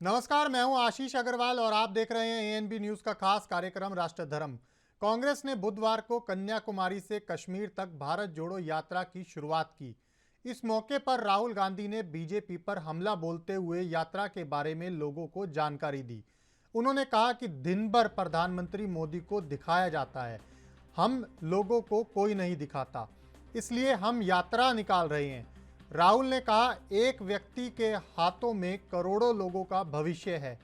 नमस्कार, मैं हूं आशीष अग्रवाल और आप देख रहे हैं एएनबी न्यूज का खास कार्यक्रम राष्ट्र धर्म। कांग्रेस ने बुधवार को कन्याकुमारी से कश्मीर तक भारत जोड़ो यात्रा की शुरुआत की। इस मौके पर राहुल गांधी ने बीजेपी पर हमला बोलते हुए यात्रा के बारे में लोगों को जानकारी दी। उन्होंने कहा कि दिन भर प्रधानमंत्री मोदी को दिखाया जाता है, हम लोगों को कोई नहीं दिखाता, इसलिए हम यात्रा निकाल रहे हैं। राहुल ने कहा, एक व्यक्ति के हाथों में करोड़ों लोगों का भविष्य है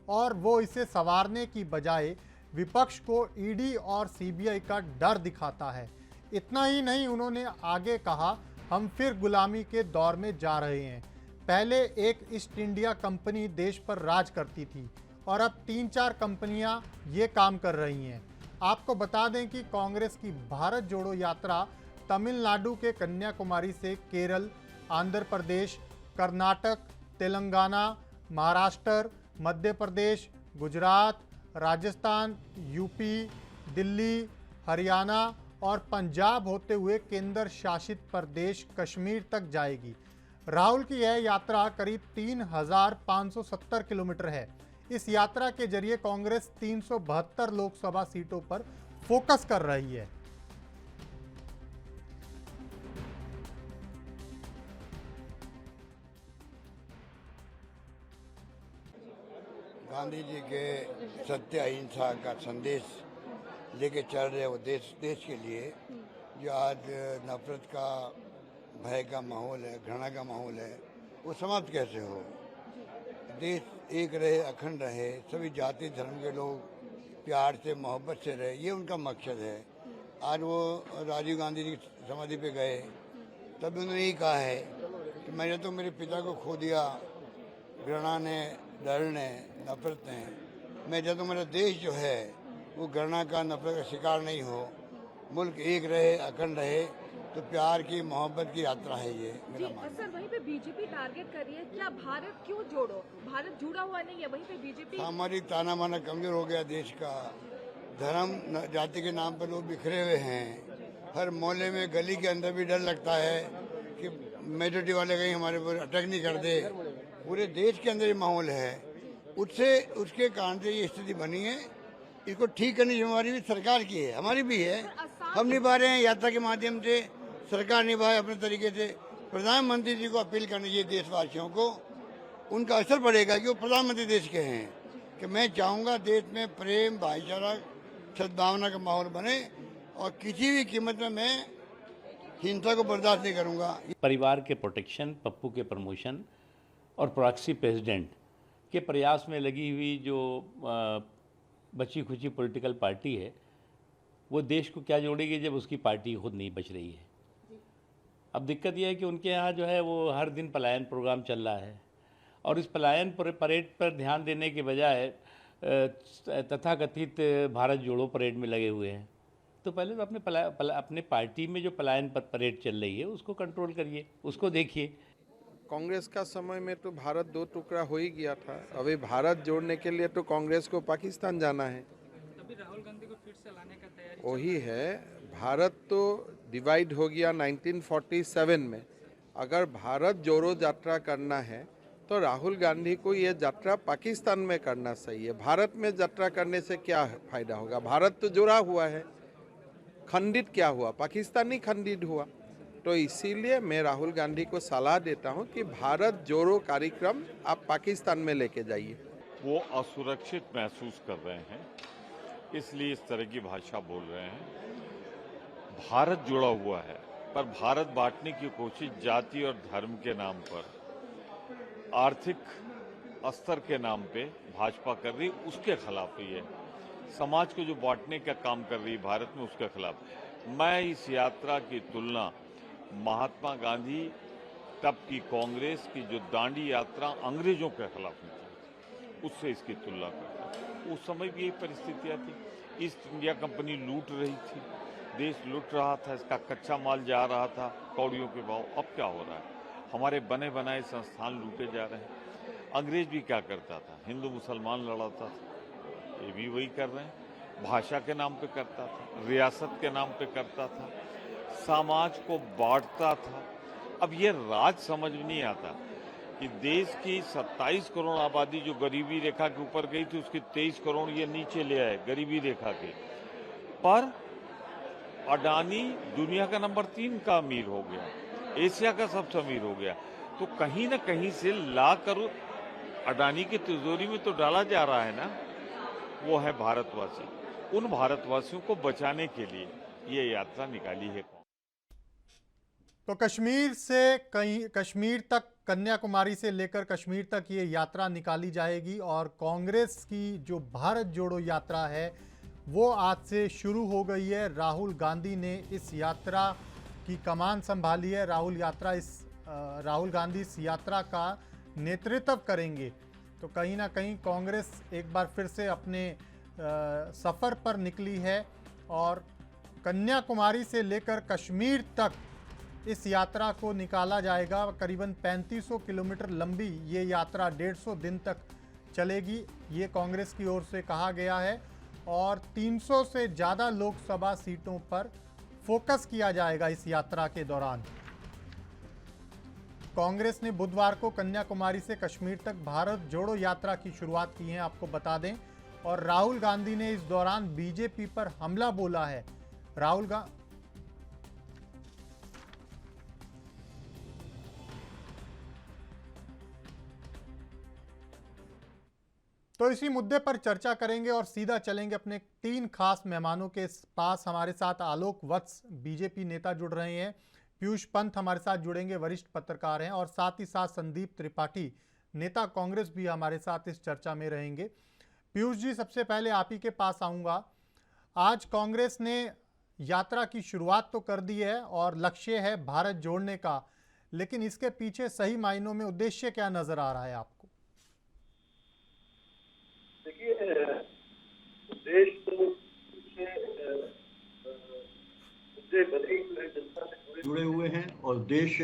और वो इसे संवारने की बजाय विपक्ष को ईडी और सीबीआई का डर दिखाता है। इतना ही नहीं, उन्होंने आगे कहा, हम फिर गुलामी के दौर में जा रहे हैं। पहले एक ईस्ट इंडिया कंपनी देश पर राज करती थी और अब 3-4 कंपनियां ये काम कर रही हैं। आपको बता दें कि कांग्रेस की भारत जोड़ो यात्रा तमिलनाडु के कन्याकुमारी से केरल, आंध्र प्रदेश, कर्नाटक, तेलंगाना, महाराष्ट्र, मध्य प्रदेश, गुजरात, राजस्थान, यूपी, दिल्ली, हरियाणा और पंजाब होते हुए केंद्र शासित प्रदेश कश्मीर तक जाएगी। राहुल की यह यात्रा करीब 3,570 किलोमीटर है। इस यात्रा के जरिए कांग्रेस 372 लोकसभा सीटों पर फोकस कर रही है। गांधी जी के सत्य अहिंसा का संदेश लेके चल रहे वो देश के लिए जो आज नफरत का, भय का माहौल है, घृणा का माहौल है, वो समाप्त कैसे हो। देश एक रहे, अखंड रहे, सभी जाति धर्म के लोग प्यार से मोहब्बत से रहे, ये उनका मकसद है। आज वो राजीव गांधी जी की समाधि पे गए, तब उन्होंने यही कहा है कि मैंने तो मेरे पिता को खो दिया घृणा ने, डर ने, नफरत ने। मैं जब तो मेरा देश जो है वो घृणा का, नफरत का शिकार नहीं हो, मुल्क एक रहे, अखंड रहे, तो प्यार की, मोहब्बत की यात्रा है ये मेरा मानना। सर, वहीं पे बीजेपी टारगेट कर रही है, क्या भारत क्यों जोड़ो, भारत जुड़ा हुआ नहीं है, वहीं पे बीजेपी। सामरिक ताना माना कमजोर हो गया देश का, धर्म जाति के नाम पर लोग बिखरे हुए हैं। हर मोहल्ले में, गली के अंदर भी डर लगता है कि मेजोरिटी वाले कहीं हमारे ऊपर अटैक नहीं कर दे। पूरे देश के अंदर ये माहौल है, उसके कारण से ये स्थिति बनी है। इसको ठीक करने की जिम्मेवारी भी सरकार की है, हमारी भी है। हम निभा रहे हैं यात्रा के माध्यम से, सरकार निभाए अपने तरीके से। प्रधानमंत्री जी को अपील करनी चाहिए देशवासियों को, उनका असर पड़ेगा कि वो प्रधानमंत्री देश के हैं, कि मैं चाहूँगा देश में प्रेम, भाईचारा, सद्भावना का माहौल बने और किसी भी कीमत में मैं हिंसा को बर्दाश्त नहीं करूँगा। परिवार के प्रोटेक्शन, पप्पू के प्रमोशन और प्रॉक्सी प्रेसिडेंट के प्रयास में लगी हुई जो बची खुची पॉलिटिकल पार्टी है, वो देश को क्या जोड़ेगी जब उसकी पार्टी खुद नहीं बच रही है। अब दिक्कत यह है कि उनके यहाँ जो है वो हर दिन पलायन प्रोग्राम चल रहा है और इस पलायन परेड पर ध्यान देने के बजाय तथाकथित भारत जोड़ो परेड में लगे हुए हैं। तो पहले तो अपने पार्टी में जो पलायन परेड चल रही है उसको कंट्रोल करिए, उसको देखिए। कांग्रेस का समय में तो भारत दो टुकड़ा हो ही गया था। अभी भारत जोड़ने के लिए तो कांग्रेस को पाकिस्तान जाना है। तभी राहुल गांधी को फिर से लाने का तैयारी वही है, भारत तो डिवाइड हो गया 1947 में। अगर भारत जोड़ो यात्रा करना है तो राहुल गांधी को ये यात्रा पाकिस्तान में करना सही है। भारत में यात्रा करने से क्या फायदा होगा? भारत तो जुड़ा हुआ है, खंडित क्या हुआ? पाकिस्तान ही खंडित हुआ। तो इसीलिए मैं राहुल गांधी को सलाह देता हूं कि भारत जोड़ो कार्यक्रम आप पाकिस्तान में लेके जाइए। वो असुरक्षित महसूस कर रहे हैं, इसलिए इस तरह की भाषा बोल रहे हैं। भारत जुड़ा हुआ है, पर भारत बांटने की कोशिश जाति और धर्म के नाम पर, आर्थिक स्तर के नाम पे भाजपा कर रही, उसके खिलाफ ही है। समाज को जो बांटने का काम कर रही है भारत में, उसके खिलाफ। मैं इस यात्रा की तुलना महात्मा गांधी तब की कांग्रेस की जो दांडी यात्रा अंग्रेजों के खिलाफ हुई थी, उससे इसकी तुलना करता हूं। उस समय भी यही परिस्थितियां थी। ईस्ट इंडिया कंपनी लूट रही थी, देश लूट रहा था, इसका कच्चा माल जा रहा था कौड़ियों के भाव। अब क्या हो रहा है? हमारे बने बनाए संस्थान लूटे जा रहे हैं। अंग्रेज भी क्या करता था? हिंदू मुसलमान लड़ाता था, ये भी वही कर रहे हैं। भाषा के नाम पे करता था, रियासत के नाम पे करता था, समाज को बांटता था। अब ये राज समझ में नहीं आता कि देश की 27 करोड़ आबादी जो गरीबी रेखा के ऊपर गई थी उसकी 23 करोड़ ये नीचे ले आए गरीबी रेखा के। पर अडानी दुनिया का नंबर 3 का अमीर हो गया, एशिया का सबसे अमीर हो गया। तो कहीं ना कहीं से ला कर अडानी की तिजोरी में तो डाला जा रहा है ना, वो है भारतवासी। उन भारतवासियों को बचाने के लिए ये यात्रा निकाली है। तो कश्मीर से कश्मीर तक, कन्याकुमारी से लेकर कश्मीर तक ये यात्रा निकाली जाएगी और कांग्रेस की जो भारत जोड़ो यात्रा है वो आज से शुरू हो गई है। राहुल गांधी ने इस यात्रा की कमान संभाली है। राहुल गांधी इस यात्रा का नेतृत्व करेंगे। तो कहीं ना कहीं कांग्रेस एक बार फिर से अपने सफ़र पर निकली है और कन्याकुमारी से लेकर कश्मीर तक इस यात्रा को निकाला जाएगा। करीबन 3500 किलोमीटर लंबी ये यात्रा 150 दिन तक चलेगी, ये कांग्रेस की ओर से कहा गया है। और 300 से ज़्यादा लोकसभा सीटों पर फोकस किया जाएगा इस यात्रा के दौरान। कांग्रेस ने बुधवार को कन्याकुमारी से कश्मीर तक भारत जोड़ो यात्रा की शुरुआत की है, आपको बता दें। और राहुल गांधी ने इस दौरान बीजेपी पर हमला बोला है। तो इसी मुद्दे पर चर्चा करेंगे और सीधा चलेंगे अपने 3 खास मेहमानों के पास। हमारे साथ आलोक वत्स बीजेपी नेता जुड़ रहे हैं, पीयूष पंत हमारे साथ जुड़ेंगे, वरिष्ठ पत्रकार हैं, और साथ ही साथ संदीप त्रिपाठी नेता कांग्रेस भी हमारे साथ इस चर्चा में रहेंगे। पीयूष जी, सबसे पहले आप ही के पास आऊँगा। आज कांग्रेस ने यात्रा की शुरुआत तो कर दी है और लक्ष्य है भारत जोड़ने का, लेकिन इसके पीछे सही मायनों में उद्देश्य क्या नजर आ रहा है आपको? देखिए, देश तो जनता से जुड़े हुए हैं और देश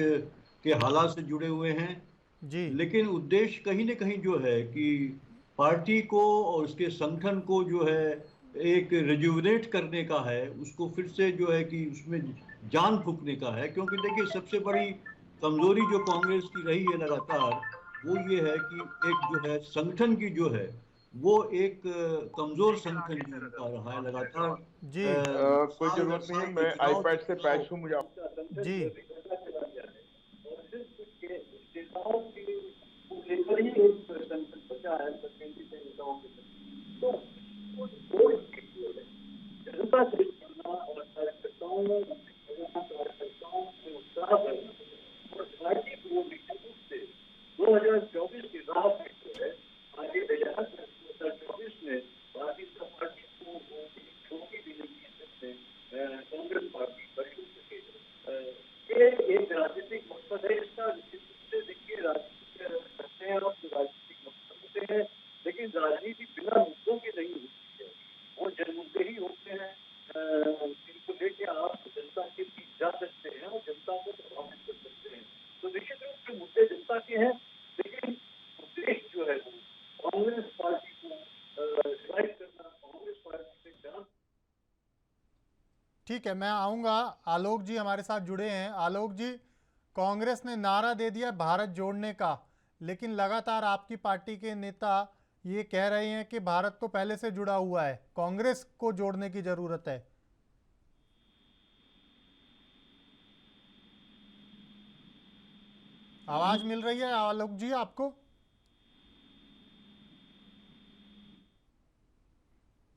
के हालात से जुड़े हुए हैं जी। लेकिन उद्देश्य कहीं न कहीं जो है कि पार्टी को और उसके संगठन को जो है एक रिजुविनेट करने का है, उसको फिर से जो है कि उसमें जान फूंकने का है। क्योंकि देखिए, सबसे बड़ी कमजोरी जो कांग्रेस की रही है लगातार, वो ये है कि एक जो है संगठन की जो है वो एक कमजोर संगठन का रहा है लगातार जी। कोई जरूरत नहीं है, मैं आईपैड से पैच हूँ, मुझे जी। जनता से जुड़ना और कार्यकर्ताओं में उत्साह और पार्टी को निश्चित रूप से 2024 की राह में जो है आगे ले जाना। 2024 में भारतीय जनता पार्टी को छोटी भी नहीं सकते, कांग्रेस पार्टी बड़ी हो सके। ये एक राजनीतिक मकसद है इसका। निश्चित रूप से देखिए, राजनीतिक करते हैं आप तो राजनीतिक मकसद होते हैं, लेकिन राजनीति बिना मुद्दों के नहीं होती है। और जन मुद्दे ही होते हैं जिनको लेके आप जनता के बीच जा सकते हैं और जनता को प्रभावित कर सकते हैं। तो निश्चित रूप से मुद्दे जनता के हैं, लेकिन उद्देश्य जो है वो कांग्रेस पार्टी को डिवाइड करना, कांग्रेस पार्टी से जान। ठीक है, मैं आऊँगा। आलोक जी हमारे साथ जुड़े हैं। आलोक जी, कांग्रेस ने नारा दे दिया भारत जोड़ने का, लेकिन लगातार आपकी पार्टी के नेता ये कह रहे हैं कि भारत तो पहले से जुड़ा हुआ है, कांग्रेस को जोड़ने की जरूरत है। आवाज मिल रही है आलोक जी आपको?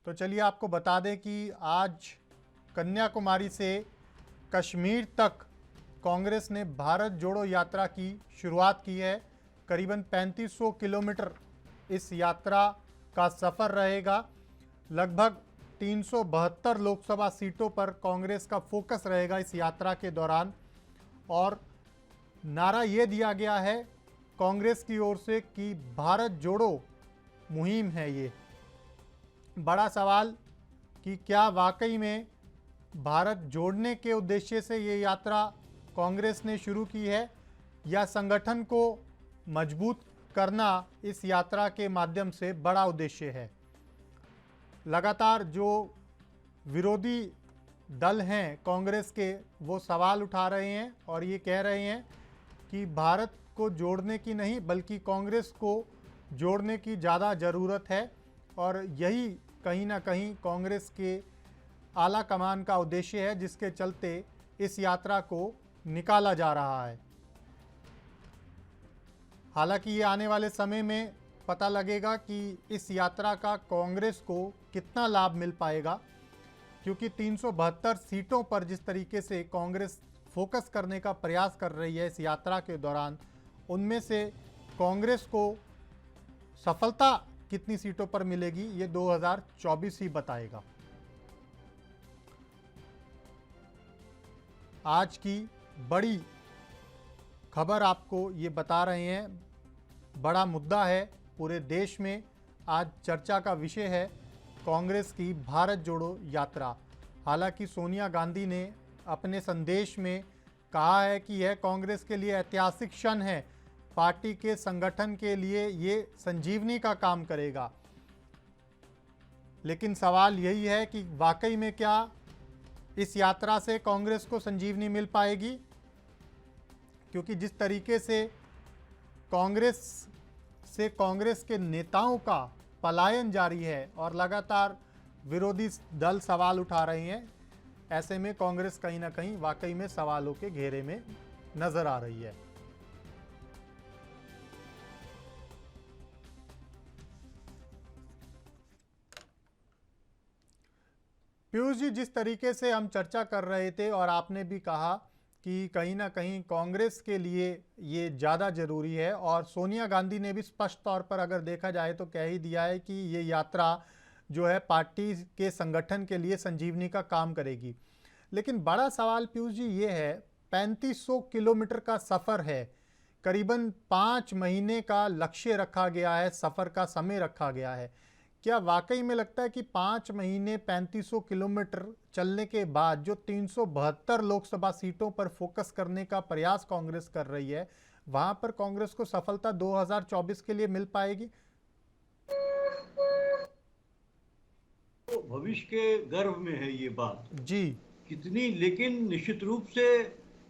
तो चलिए आपको बता दें कि आज कन्याकुमारी से कश्मीर तक कांग्रेस ने भारत जोड़ो यात्रा की शुरुआत की है। करीबन 3500 किलोमीटर इस यात्रा का सफ़र रहेगा। लगभग 372 लोकसभा सीटों पर कांग्रेस का फोकस रहेगा इस यात्रा के दौरान। और नारा ये दिया गया है कांग्रेस की ओर से कि भारत जोड़ो मुहिम है ये। बड़ा सवाल कि क्या वाकई में भारत जोड़ने के उद्देश्य से ये यात्रा कांग्रेस ने शुरू की है, या संगठन को मजबूत करना इस यात्रा के माध्यम से बड़ा उद्देश्य है। लगातार जो विरोधी दल हैं कांग्रेस के, वो सवाल उठा रहे हैं और ये कह रहे हैं कि भारत को जोड़ने की नहीं बल्कि कांग्रेस को जोड़ने की ज़्यादा ज़रूरत है और यही कहीं ना कहीं कांग्रेस के आला कमान का उद्देश्य है, जिसके चलते इस यात्रा को निकाला जा रहा है। हालांकि ये आने वाले समय में पता लगेगा कि इस यात्रा का कांग्रेस को कितना लाभ मिल पाएगा, क्योंकि 372 सीटों पर जिस तरीके से कांग्रेस फोकस करने का प्रयास कर रही है इस यात्रा के दौरान, उनमें से कांग्रेस को सफलता कितनी सीटों पर मिलेगी ये 2024 ही बताएगा। आज की बड़ी खबर आपको ये बता रहे हैं, बड़ा मुद्दा है पूरे देश में, आज चर्चा का विषय है कांग्रेस की भारत जोड़ो यात्रा। हालांकि सोनिया गांधी ने अपने संदेश में कहा है कि यह कांग्रेस के लिए ऐतिहासिक क्षण है, पार्टी के संगठन के लिए ये संजीवनी का काम करेगा। लेकिन सवाल यही है कि वाकई में क्या इस यात्रा से कांग्रेस को संजीवनी मिल पाएगी, क्योंकि जिस तरीके से कांग्रेस के नेताओं का पलायन जारी है और लगातार विरोधी दल सवाल उठा रहे हैं, ऐसे में कांग्रेस कहीं ना कहीं वाकई में सवालों के घेरे में नजर आ रही है। पीयूष जी, जिस तरीके से हम चर्चा कर रहे थे और आपने भी कहा कि कहीं ना कहीं कांग्रेस के लिए ये ज़्यादा ज़रूरी है, और सोनिया गांधी ने भी स्पष्ट तौर पर अगर देखा जाए तो कह ही दिया है कि ये यात्रा जो है पार्टी के संगठन के लिए संजीवनी का काम करेगी। लेकिन बड़ा सवाल पीयूष जी ये है, 3500 किलोमीटर का सफ़र है, करीबन 5 महीने का लक्ष्य रखा गया है, सफ़र का समय रखा गया है। क्या वाकई में लगता है कि 5 महीने 3500 किलोमीटर चलने के बाद जो 372 लोकसभा सीटों पर फोकस करने का प्रयास कांग्रेस कर रही है, वहां पर कांग्रेस को सफलता 2024 के लिए मिल पाएगी? तो भविष्य के गर्भ में है ये बात जी कितनी, लेकिन निश्चित रूप से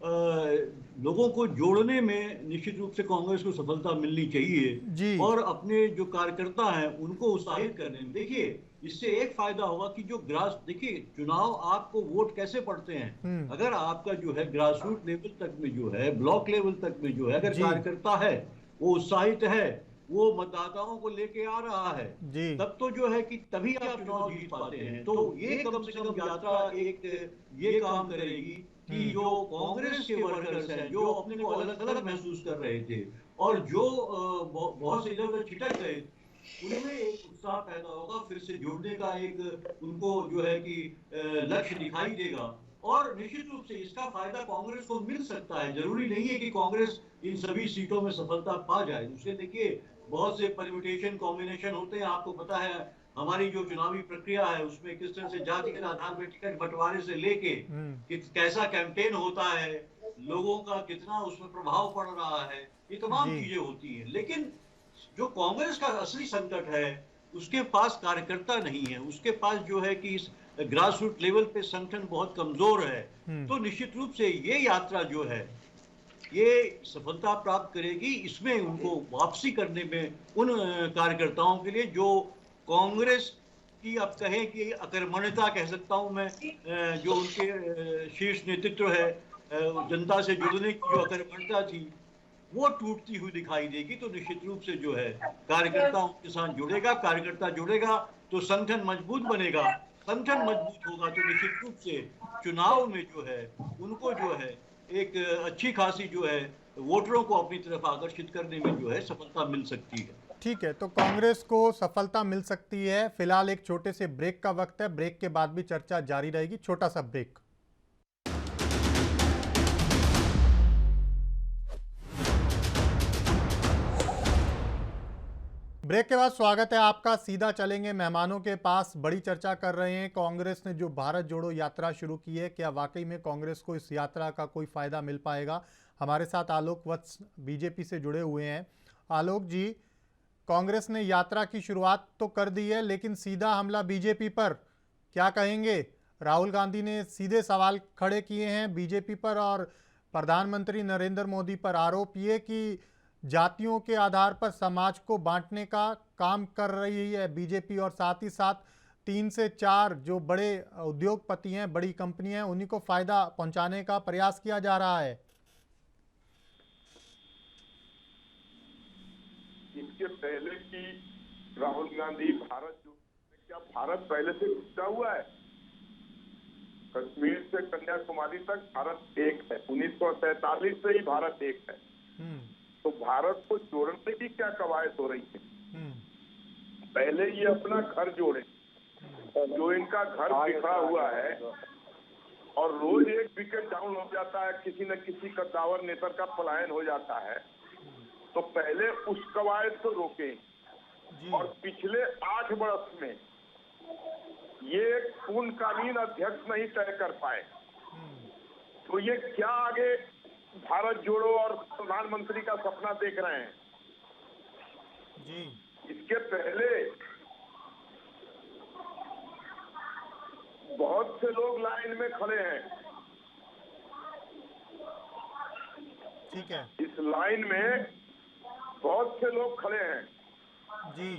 लोगों को जोड़ने में निश्चित रूप से कांग्रेस को सफलता मिलनी चाहिए जी। और अपने जो कार्यकर्ता हैं उनको उत्साहित करने में, देखिए इससे एक फायदा होगा कि जो देखिए चुनाव आपको वोट कैसे पड़ते हैं, अगर आपका जो है ग्रास रूट लेवल तक में जो है, ब्लॉक लेवल तक में जो है, अगर कार्यकर्ता है वो उत्साहित है, वो मतदाताओं को लेके आ रहा है, तब तो जो है कि तभी आप चुनाव जीत पाते हैं। तो ये कम से कम यात्रा एक ये काम करेगी कि जो कांग्रेस के वर्कर्स हैं जो अपने को अलग अलग महसूस कर रहे थे और जो बहुत से इधर छिटक गए, उनमें एक उत्साह पैदा होगा, फिर से जुड़ने का एक उनको जो है कि लक्ष्य दिखाई देगा और निश्चित रूप से इसका फायदा कांग्रेस को मिल सकता है। जरूरी नहीं है कि कांग्रेस इन सभी सीटों में सफलता पा जाए। दूसरे देखिए बहुत से परम्यूटेशन कॉम्बिनेशन होते हैं, आपको पता है हमारी जो चुनावी प्रक्रिया है उसमें किस तरह से जाति के आधार पर टिकट बंटवारे से लेके कैसा कैंपेन होता है, लोगों का कितना उसमें प्रभाव पड़ रहा है, ये तमाम चीजें होती हैं। लेकिन जो कांग्रेस का असली संकट है उसके पास कार्यकर्ता नहीं है, उसके पास जो है कि इस ग्रास रूट लेवल पे संगठन बहुत कमजोर है। तो निश्चित रूप से ये यात्रा जो है ये सफलता प्राप्त करेगी, इसमें उनको वापसी करने में उन कार्यकर्ताओं के लिए जो कांग्रेस की अब कहें कि अकर्मण्यता कह सकता हूं मैं, जो उनके शीर्ष नेतृत्व है, जनता से जुड़ने की जो अकर्मण्यता थी वो टूटती हुई दिखाई देगी। तो निश्चित रूप से जो है कार्यकर्ता उनके साथ जुड़ेगा, कार्यकर्ता जुड़ेगा तो संगठन मजबूत बनेगा, संगठन मजबूत होगा तो निश्चित रूप से चुनाव में जो है उनको जो है एक अच्छी खासी जो है वोटरों को अपनी तरफ आकर्षित करने में जो है सफलता मिल सकती है। ठीक है, तो कांग्रेस को सफलता मिल सकती है। फिलहाल एक छोटे से ब्रेक का वक्त है, ब्रेक के बाद भी चर्चा जारी रहेगी। छोटा सा ब्रेक। ब्रेक के बाद स्वागत है आपका। सीधा चलेंगे मेहमानों के पास। बड़ी चर्चा कर रहे हैं, कांग्रेस ने जो भारत जोड़ो यात्रा शुरू की है, क्या वाकई में कांग्रेस को इस यात्रा का कोई फायदा मिल पाएगा? हमारे साथ आलोक वत्स बीजेपी से जुड़े हुए हैं। आलोक जी, कांग्रेस ने यात्रा की शुरुआत तो कर दी है, लेकिन सीधा हमला बीजेपी पर, क्या कहेंगे? राहुल गांधी ने सीधे सवाल खड़े किए हैं बीजेपी पर और प्रधानमंत्री नरेंद्र मोदी पर। आरोप ये कि जातियों के आधार पर समाज को बांटने का काम कर रही है बीजेपी, और साथ ही साथ 3 से 4 जो बड़े उद्योगपति हैं, बड़ी कंपनियां हैं, उन्हीं को फायदा पहुंचाने का प्रयास किया जा रहा है। इसके पहले की राहुल गांधी भारत जो, क्या भारत पहले से टूटा हुआ है? कश्मीर से कन्याकुमारी तक भारत एक है। 1947 से ही भारत एक है। तो भारत को जोड़ने की क्या कवायद हो रही है? पहले ये अपना घर जोड़े, जो इनका घर बिखरा हुआ है और रोज एक विकेट डाउन हो जाता है, किसी न किसी कद्दावर नेता का पलायन हो जाता है, तो पहले उस कवायद को रोकें और पिछले 8 वर्ष में ये एक पूर्णकालीन अध्यक्ष नहीं तय कर पाए, तो ये क्या आगे भारत जोड़ो और प्रधानमंत्री का सपना देख रहे हैं? जी। इसके पहले बहुत से लोग लाइन में खड़े हैं। ठीक है। इस लाइन में बहुत से लोग खड़े हैं जी।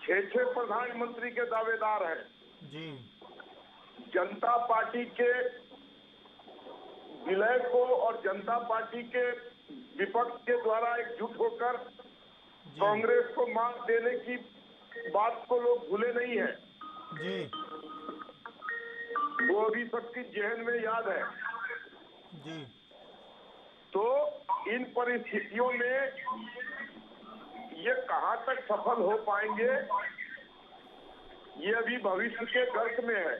6 प्रधानमंत्री के दावेदार हैं जी। जनता पार्टी के विलय को और जनता पार्टी के विपक्ष के द्वारा एकजुट होकर कांग्रेस को मात देने की बात को लोग भूले नहीं है जी। वो अभी सबकी जहन में याद है जी। तो इन परिस्थितियों में ये कहां तक सफल हो पाएंगे, ये अभी भविष्य के गर्त में है।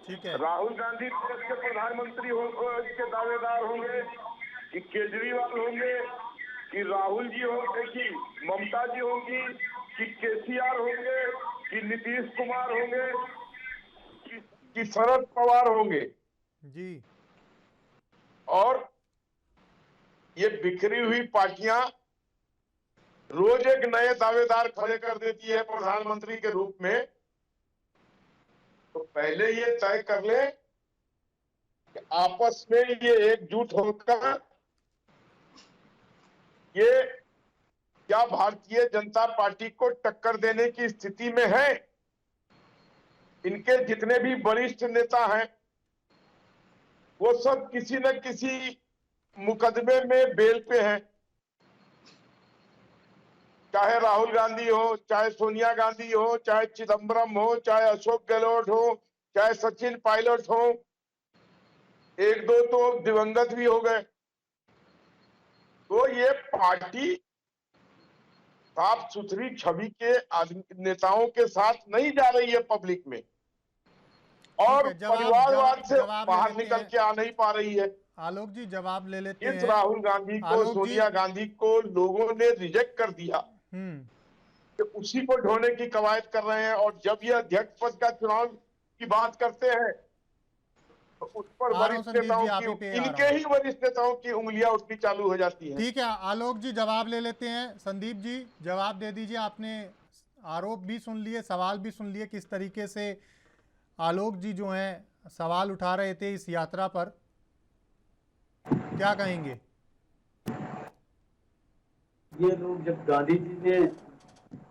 ठीक है। राहुल गांधी देश के प्रधानमंत्री के दावेदार होंगे कि केजरीवाल होंगे कि राहुल जी होंगे कि ममता जी होंगी कि केसीआर होंगे कि नीतीश कुमार होंगे कि शरद पवार होंगे जी। और ये बिखरी हुई पार्टियां रोज एक नए दावेदार खड़े कर देती है प्रधानमंत्री के रूप में। तो पहले ये तय कर ले कि आपस में ये एकजुट होकर ये क्या भारतीय जनता पार्टी को टक्कर देने की स्थिति में है। इनके जितने भी वरिष्ठ नेता हैं वो सब किसी न किसी मुकदमे में बेल पे हैं, चाहे राहुल गांधी हो, चाहे सोनिया गांधी हो, चाहे चिदम्बरम हो, चाहे अशोक गहलोत हो, चाहे सचिन पायलट हो, 1-2 तो दिवंगत भी हो गए। तो ये पार्टी साफ सुथरी छवि के नेताओं के साथ नहीं जा रही है पब्लिक में और परिवारवाद से बाहर निकल के आ नहीं पा रही है। आलोक जी जवाब ले लेते हैं। इस राहुल गांधी को, सोनिया गांधी को लोगों ने रिजेक्ट कर दिया कि उसी को ढोने की कवायद कर रहे हैं और जब ये अध्यक्ष पद का चुनाव की बात करते हैं तो उस पर वरिष्ठ नेताओं की, इनके ही वरिष्ठ नेताओं की उंगलियां उठनी चालू हो जाती हैं। ठीक है आलोक जी जवाब ले लेते हैं। संदीप जी जवाब दे दीजिए। आपने आरोप भी सुन लिए, सवाल भी सुन लिए, किस तरीके से आलोक जी जो हैं सवाल उठा रहे थे इस यात्रा पर, क्या कहेंगे? ये लोग जब गांधी जी ने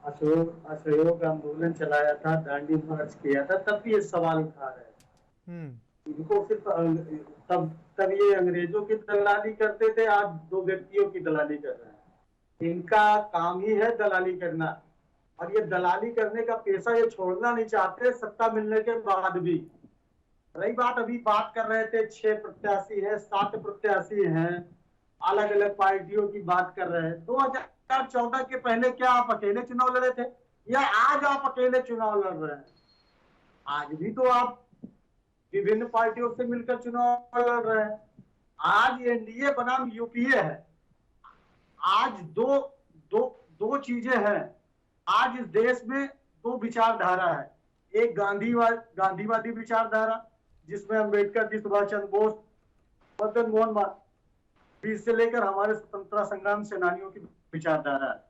असहयोग आंदोलन चलाया था, दांडी मार्च किया था, तब भी ये सवाल उठा रहे हैं। इनको सिर्फ तब ये अंग्रेजों की दलाली करते थे, आज 2 व्यक्तियों की दलाली कर रहे हैं। इनका काम ही है दलाली करना और ये दलाली करने का पेशा ये छोड़ना नहीं चाहते सत्ता मिलने के बाद भी। रही बात, अभी बात कर रहे थे 6 प्रत्याशी हैं, 7 प्रत्याशी हैं, अलग अलग पार्टियों की बात कर रहे हैं। 2014 के पहले क्या आप अकेले चुनाव लड़े थे या आज आप अकेले चुनाव लड़ रहे हैं? आज भी तो आप विभिन्न पार्टियों से मिलकर चुनाव लड़ रहे हैं। आज एनडीए बनाम यूपीए है। आज दो चीजें हैं। आज इस देश में 2 विचारधारा है। एक गांधीवादी विचारधारा जिसमें अम्बेडकर जी, सुभाष चंद्र बोस, मदन मोहन मालवीय से लेकर हमारे स्वतंत्रता संग्राम सेनानियों की विचारधारा है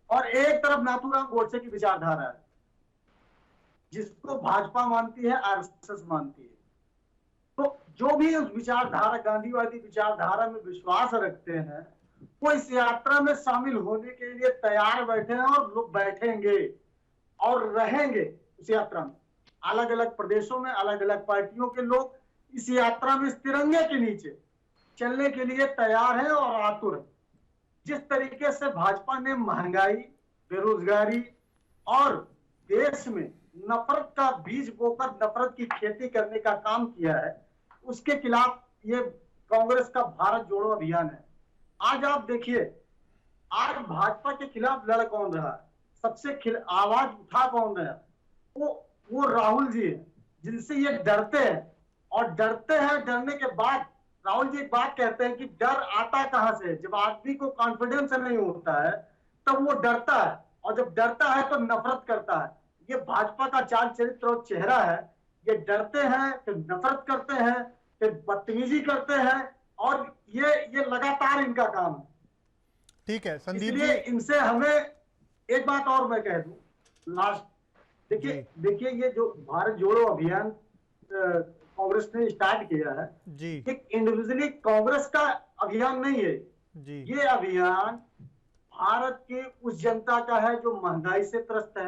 और एक तरफ नाथूराम गोडसे की विचारधारा है जिसको भाजपा मानती है, आरएसएस मानती है। तो जो भी उस विचारधारा, गांधीवादी विचारधारा में विश्वास रखते हैं वो इस यात्रा में शामिल होने के लिए तैयार बैठे हैं और लोग बैठेंगे और रहेंगे इस यात्रा में। अलग अलग प्रदेशों में अलग अलग पार्टियों के लोग इस यात्रा में इस तिरंगे के नीचे चलने के लिए तैयार हैं और आतुर हैं। जिस तरीके से भाजपा ने महंगाई, बेरोजगारी और देश में नफरत का बीज बोकर नफरत की खेती करने का काम किया है, उसके खिलाफ ये कांग्रेस का भारत जोड़ो अभियान है। आज आप देखिए, आज भाजपा के खिलाफ लड़ कौन रहा है, सबसे आवाज उठा कौन रहा है, वो राहुल जी है, जिनसे ये डरते हैं। और डरते हैं, डरने के बाद राहुल जी एक बात कहते हैं कि डर आता कहां से, जब आदमी को कॉन्फिडेंस नहीं होता है तब वो डरता है, और जब डरता है तो नफरत करता है। ये भाजपा का चाल चरित्र और चेहरा है। ये डरते हैं, फिर नफरत करते हैं, फिर बदतमीजी करते हैं, और ये लगातार इनका काम है। ठीक है संदीप जी, इनसे हमें एक बात और मैं कह दूं लास्ट, देखिए ये जो भारत जोड़ो अभियान कांग्रेस ने स्टार्ट किया है जी, एक इंडिविजुअली कांग्रेस का अभियान नहीं है जी। ये अभियान भारत की उस जनता का है जो महंगाई से त्रस्त है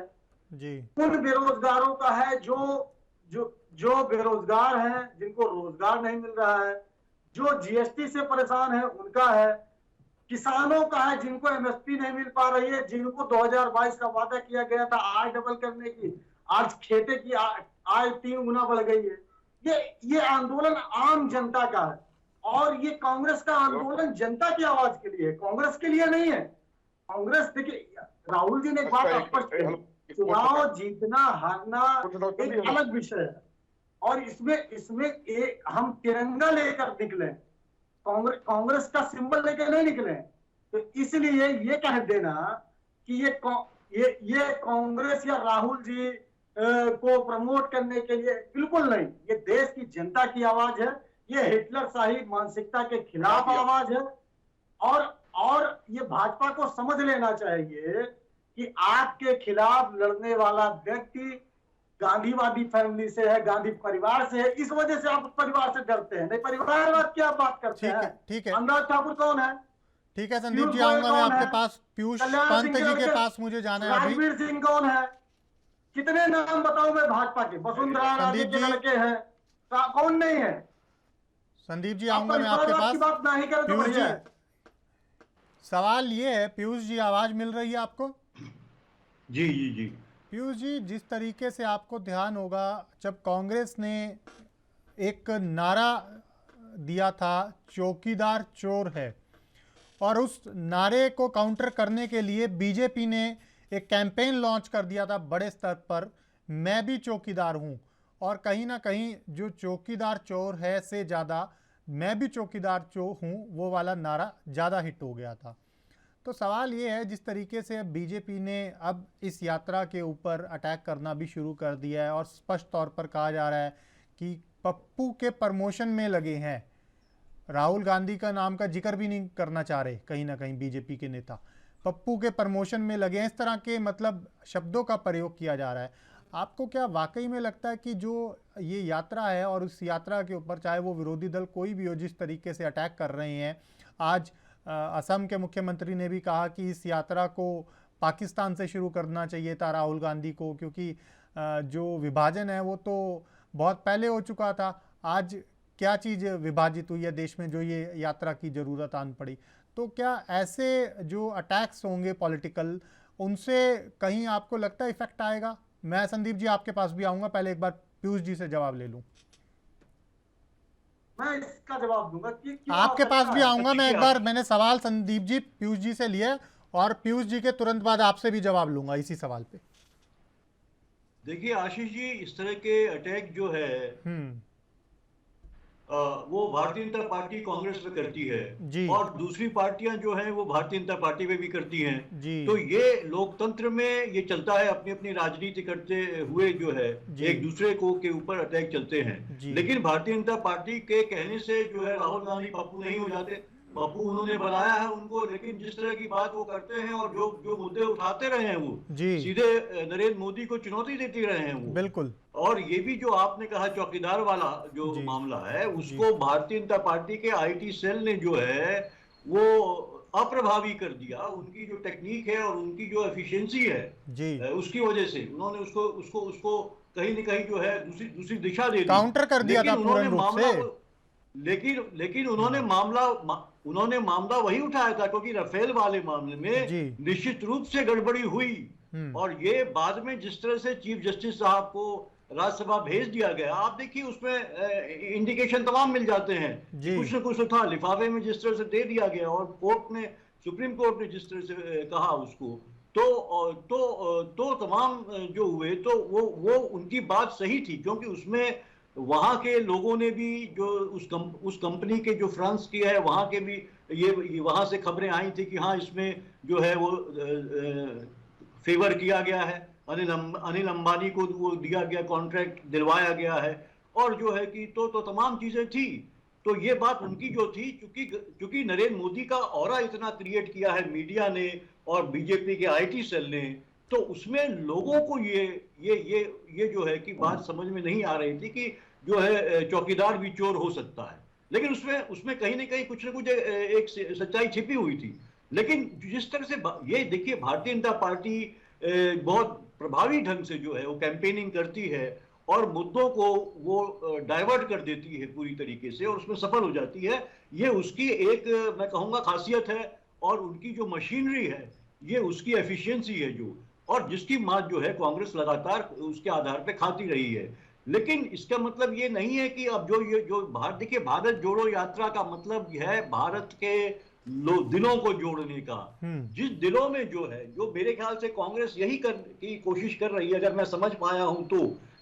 जी, उन बेरोजगारों का है जो बेरोजगार हैं, जिनको रोजगार नहीं मिल रहा है, जो जीएसटी से परेशान है उनका है, किसानों का है जिनको एमएसपी नहीं मिल पा रही है, जिनको 2022 का वादा किया गया था आय डबल करने की, आज खेते की आय 3 गुना बढ़ गई है। ये आंदोलन आम जनता का है, और ये कांग्रेस का आंदोलन जनता की आवाज के लिए है, कांग्रेस के लिए नहीं है। कांग्रेस, देखिए राहुल जी ने एक बात स्पष्ट की, चुनाव जीतना हारना एक अलग विषय है, और इसमें एक हम तिरंगा लेकर निकले, कांग्रेस का सिंबल लेकर नहीं निकले। तो इसलिए ये कह देना कि ये कांग्रेस या राहुल जी को प्रमोट करने के लिए, बिल्कुल नहीं। ये देश की जनता की आवाज है, ये हिटलर शाही मानसिकता के खिलाफ आवाज है, और ये भाजपा को समझ लेना चाहिए कि आपके खिलाफ लड़ने वाला व्यक्ति गांधीवादी फैमिली से है, गांधी परिवार से है, इस वजह से आप उस परिवार से डरते हैं। नहीं, परिवारवाद की आप बात करते हैं। ठीक है, अनुराग ठाकुर कौन है? ठीक है संदीप जी, आऊंगा मैं आपके पास। पीयूष पंत जी के पास मुझे जाना है। राजवीर सिंह कौन है? कितने नाम बताऊं मैं भाजपा के? वसुंधरा राजे के लड़के हैं, कौन नहीं है? संदीप जी आऊंगा मैं आपके पास। बात नहीं करें तो बढ़िया है। सवाल ये है, पीयूष जी आवाज मिल रही है आपको? जी जी जी। पीयूष जी, जिस तरीके से आपको ध्यान होगा, जब कांग्रेस ने एक नारा दिया था चौकीदार चोर है, और उस नारे को काउंटर करने के लिए बीजेपी ने एक कैंपेन लॉन्च कर दिया था बड़े स्तर पर, मैं भी चौकीदार हूं, और कहीं ना कहीं जो चौकीदार चोर है से ज़्यादा मैं भी चौकीदार चोर हूं, वो वाला नारा ज़्यादा हिट हो गया था। तो सवाल ये है, जिस तरीके से बीजेपी ने अब इस यात्रा के ऊपर अटैक करना भी शुरू कर दिया है, और स्पष्ट तौर पर कहा जा रहा है कि पप्पू के प्रमोशन में लगे हैं, राहुल गांधी का नाम का जिक्र भी नहीं करना चाह रहे कहीं ना कहीं बीजेपी के नेता, पप्पू के प्रमोशन में लगे हैं, इस तरह के मतलब शब्दों का प्रयोग किया जा रहा है। आपको क्या वाकई में लगता है कि जो ये यात्रा है, और उस यात्रा के ऊपर चाहे वो विरोधी दल कोई भी हो, जिस तरीके से अटैक कर रहे हैं, आज असम के मुख्यमंत्री ने भी कहा कि इस यात्रा को पाकिस्तान से शुरू करना चाहिए था राहुल गांधी को, क्योंकि जो विभाजन है वो तो बहुत पहले हो चुका था। आज क्या चीज़ विभाजित हुई है देश में जो ये यात्रा की ज़रूरत आन पड़ी? तो क्या ऐसे जो अटैक्स होंगे पॉलिटिकल, उनसे कहीं आपको लगता है इफेक्ट आएगा? मैं संदीप जी आपके पास भी आऊँगा, पहले एक बार पीयूष जी से जवाब ले लूँ। मैं इसका जवाब दूंगा कि आपके पास भी आऊंगा मैं एक बार। मैंने सवाल संदीप जी पीयूष जी से लिया, और पीयूष जी के तुरंत बाद आपसे भी जवाब लूंगा इसी सवाल पे। देखिए आशीष जी, इस तरह के अटैक जो है वो भारतीय जनता पार्टी कांग्रेस में करती है जी, और दूसरी पार्टियां जो हैं वो भारतीय जनता पार्टी में भी करती हैं जी। तो ये लोकतंत्र में ये चलता है, अपनी अपनी राजनीति करते हुए जो है एक दूसरे को के ऊपर अटैक चलते हैं। लेकिन भारतीय जनता पार्टी के कहने से जो है राहुल गांधी पप्पू नहीं हो जाते। पप्पू उन्होंने बनाया है उनको, लेकिन जिस तरह की बात वो करते हैं और जो मुद्दे उठाते रहे हैं वो सीधे नरेंद्र मोदी को चुनौती देते रहे हैं वो। बिल्कुल। और ये भी जो आपने कहा चौकीदार वाला जो मामला है, उसको भारतीय जनता पार्टी के आईटी सेल ने जो है वो अप्रभावी कर दिया। उनकी जो टेक्निक है और उनकी जो एफिशिएंसी है जी, उसकी वजह से उन्होंने उसको कहीं न कहीं जो है दूसरी दिशा दे दी, काउंटर कर दिया था पूर्ण रूप से। लेकिन उन्होंने मामला वही उठाया था, क्योंकि राफेल वाले मामले में निश्चित रूप से गड़बड़ी हुई। और ये बाद में जिस तरह से चीफ जस्टिस साहब को राज्यसभा भेज दिया गया, आप देखिए उसमें इंडिकेशन तमाम मिल जाते हैं, कुछ न कुछ था लिफाफे में, जिस तरह से दे दिया गया और सुप्रीम कोर्ट ने जिस तरह से कहा उसको, तो तमाम जो हुए, तो वो उनकी बात सही थी, क्योंकि उसमें वहां के लोगों ने भी जो उस कंपनी के जो फ्रांस की है, वहां के भी ये वहां से खबरें आई थी कि हाँ इसमें जो है वो फेवर किया गया है, अनिल अंबानी को वो दिया गया कॉन्ट्रैक्ट, दिलवाया गया है, और जो है कि तो तमाम चीजें थी। तो ये बात उनकी जो थी, क्योंकि नरेंद्र मोदी का ऑरा इतना क्रिएट किया है मीडिया ने और बीजेपी के आईटी सेल ने, तो उसमें लोगों को ये जो है कि बात समझ में नहीं आ रही थी कि जो है चौकीदार भी चोर हो सकता है। लेकिन उसमें कहीं ना कहीं कुछ न कुछ एक सच्चाई छिपी हुई थी। लेकिन जिस तरह से ये देखिए, भारतीय जनता पार्टी बहुत प्रभावी ढंग से जो है वो कैंपेनिंग करती है और मुद्दों को वो डाइवर्ट कर देती है पूरी तरीके से, और उसमें सफल हो जाती है। ये उसकी एक मैं कहूँगा खासियत है, और उनकी जो मशीनरी है ये उसकी एफिशिएंसी है जो, और जिसकी मात जो है कांग्रेस लगातार उसके आधार पे खाती रही है। लेकिन इसका मतलब ये नहीं है कि अब देखिए, भारत जोड़ो यात्रा का मतलब है भारत के दिलों को जोड़ने का। जिस दिलों में जो है, जो मेरे ख्याल से कांग्रेस यही की कोशिश कर रही है, अगर मैं समझ पाया हूं तो,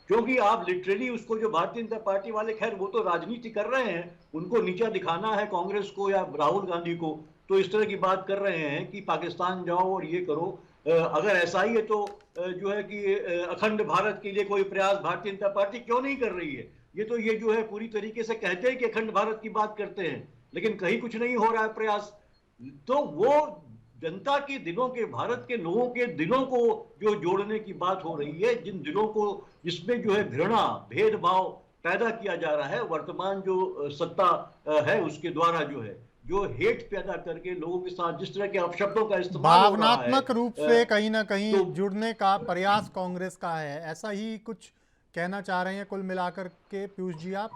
क्योंकि आप लिटरली उसको, जो भारतीय जनता पार्टी वाले, खैर वो तो राजनीति कर रहे हैं, उनको नीचा दिखाना है कांग्रेस को या राहुल गांधी को, तो इस तरह की बात कर रहे हैं कि पाकिस्तान जाओ और ये करो। अगर ऐसा ही है तो जो है कि अखंड भारत के लिए कोई प्रयास भारतीय जनता पार्टी क्यों नहीं कर रही है? ये जो है पूरी तरीके से कहते हैं कि अखंड भारत की बात करते हैं, लेकिन कहीं कुछ नहीं हो रहा है प्रयास। तो वो जनता के दिलों के, भारत के लोगों के दिलों को जो जोड़ने की बात हो रही है, जिन दिलों को, जिसमें जो है घृणा, भेदभाव पैदा किया जा रहा है, वर्तमान जो सत्ता है उसके द्वारा जो हेट पैदा करके लोगों के साथ जिस तरह के अपशब्दों का इस्तेमाल हो रहा है, भावनात्मक रूप से कहीं ना कहीं जुड़ने का प्रयास कांग्रेस का है, ऐसा ही कुछ कहना चाह रहे हैं कुल मिलाकर के पीयूष जी आप?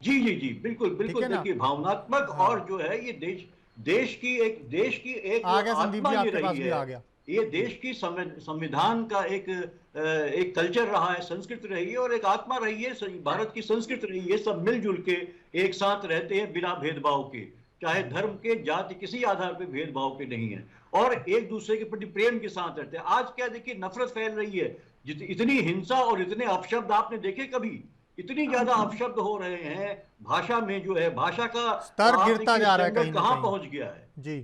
जी बिल्कुल देखिए, भावनात्मक और जो है ये देश की एक आत्मा ये रही है, ये देश की संविधान का एक कल्चर रहा है, संस्कृति रही है और एक आत्मा रही है, भारत की संस्कृति रही है। सब मिलजुल के एक साथ रहते हैं बिना भेदभाव के, चाहे धर्म के, जाति, किसी आधार पे भेदभाव के नहीं है, और एक दूसरे के प्रति प्रेम के साथ रहते हैं। आज क्या देखिए, नफरत फैल रही है, इतनी हिंसा और इतने अपशब्द आपने देखे कभी? इतनी ज्यादा अपशब्द हो रहे हैं, भाषा में जो है, भाषा का स्तर गिरता जा रहा है, कहां पहुंच गया है जी।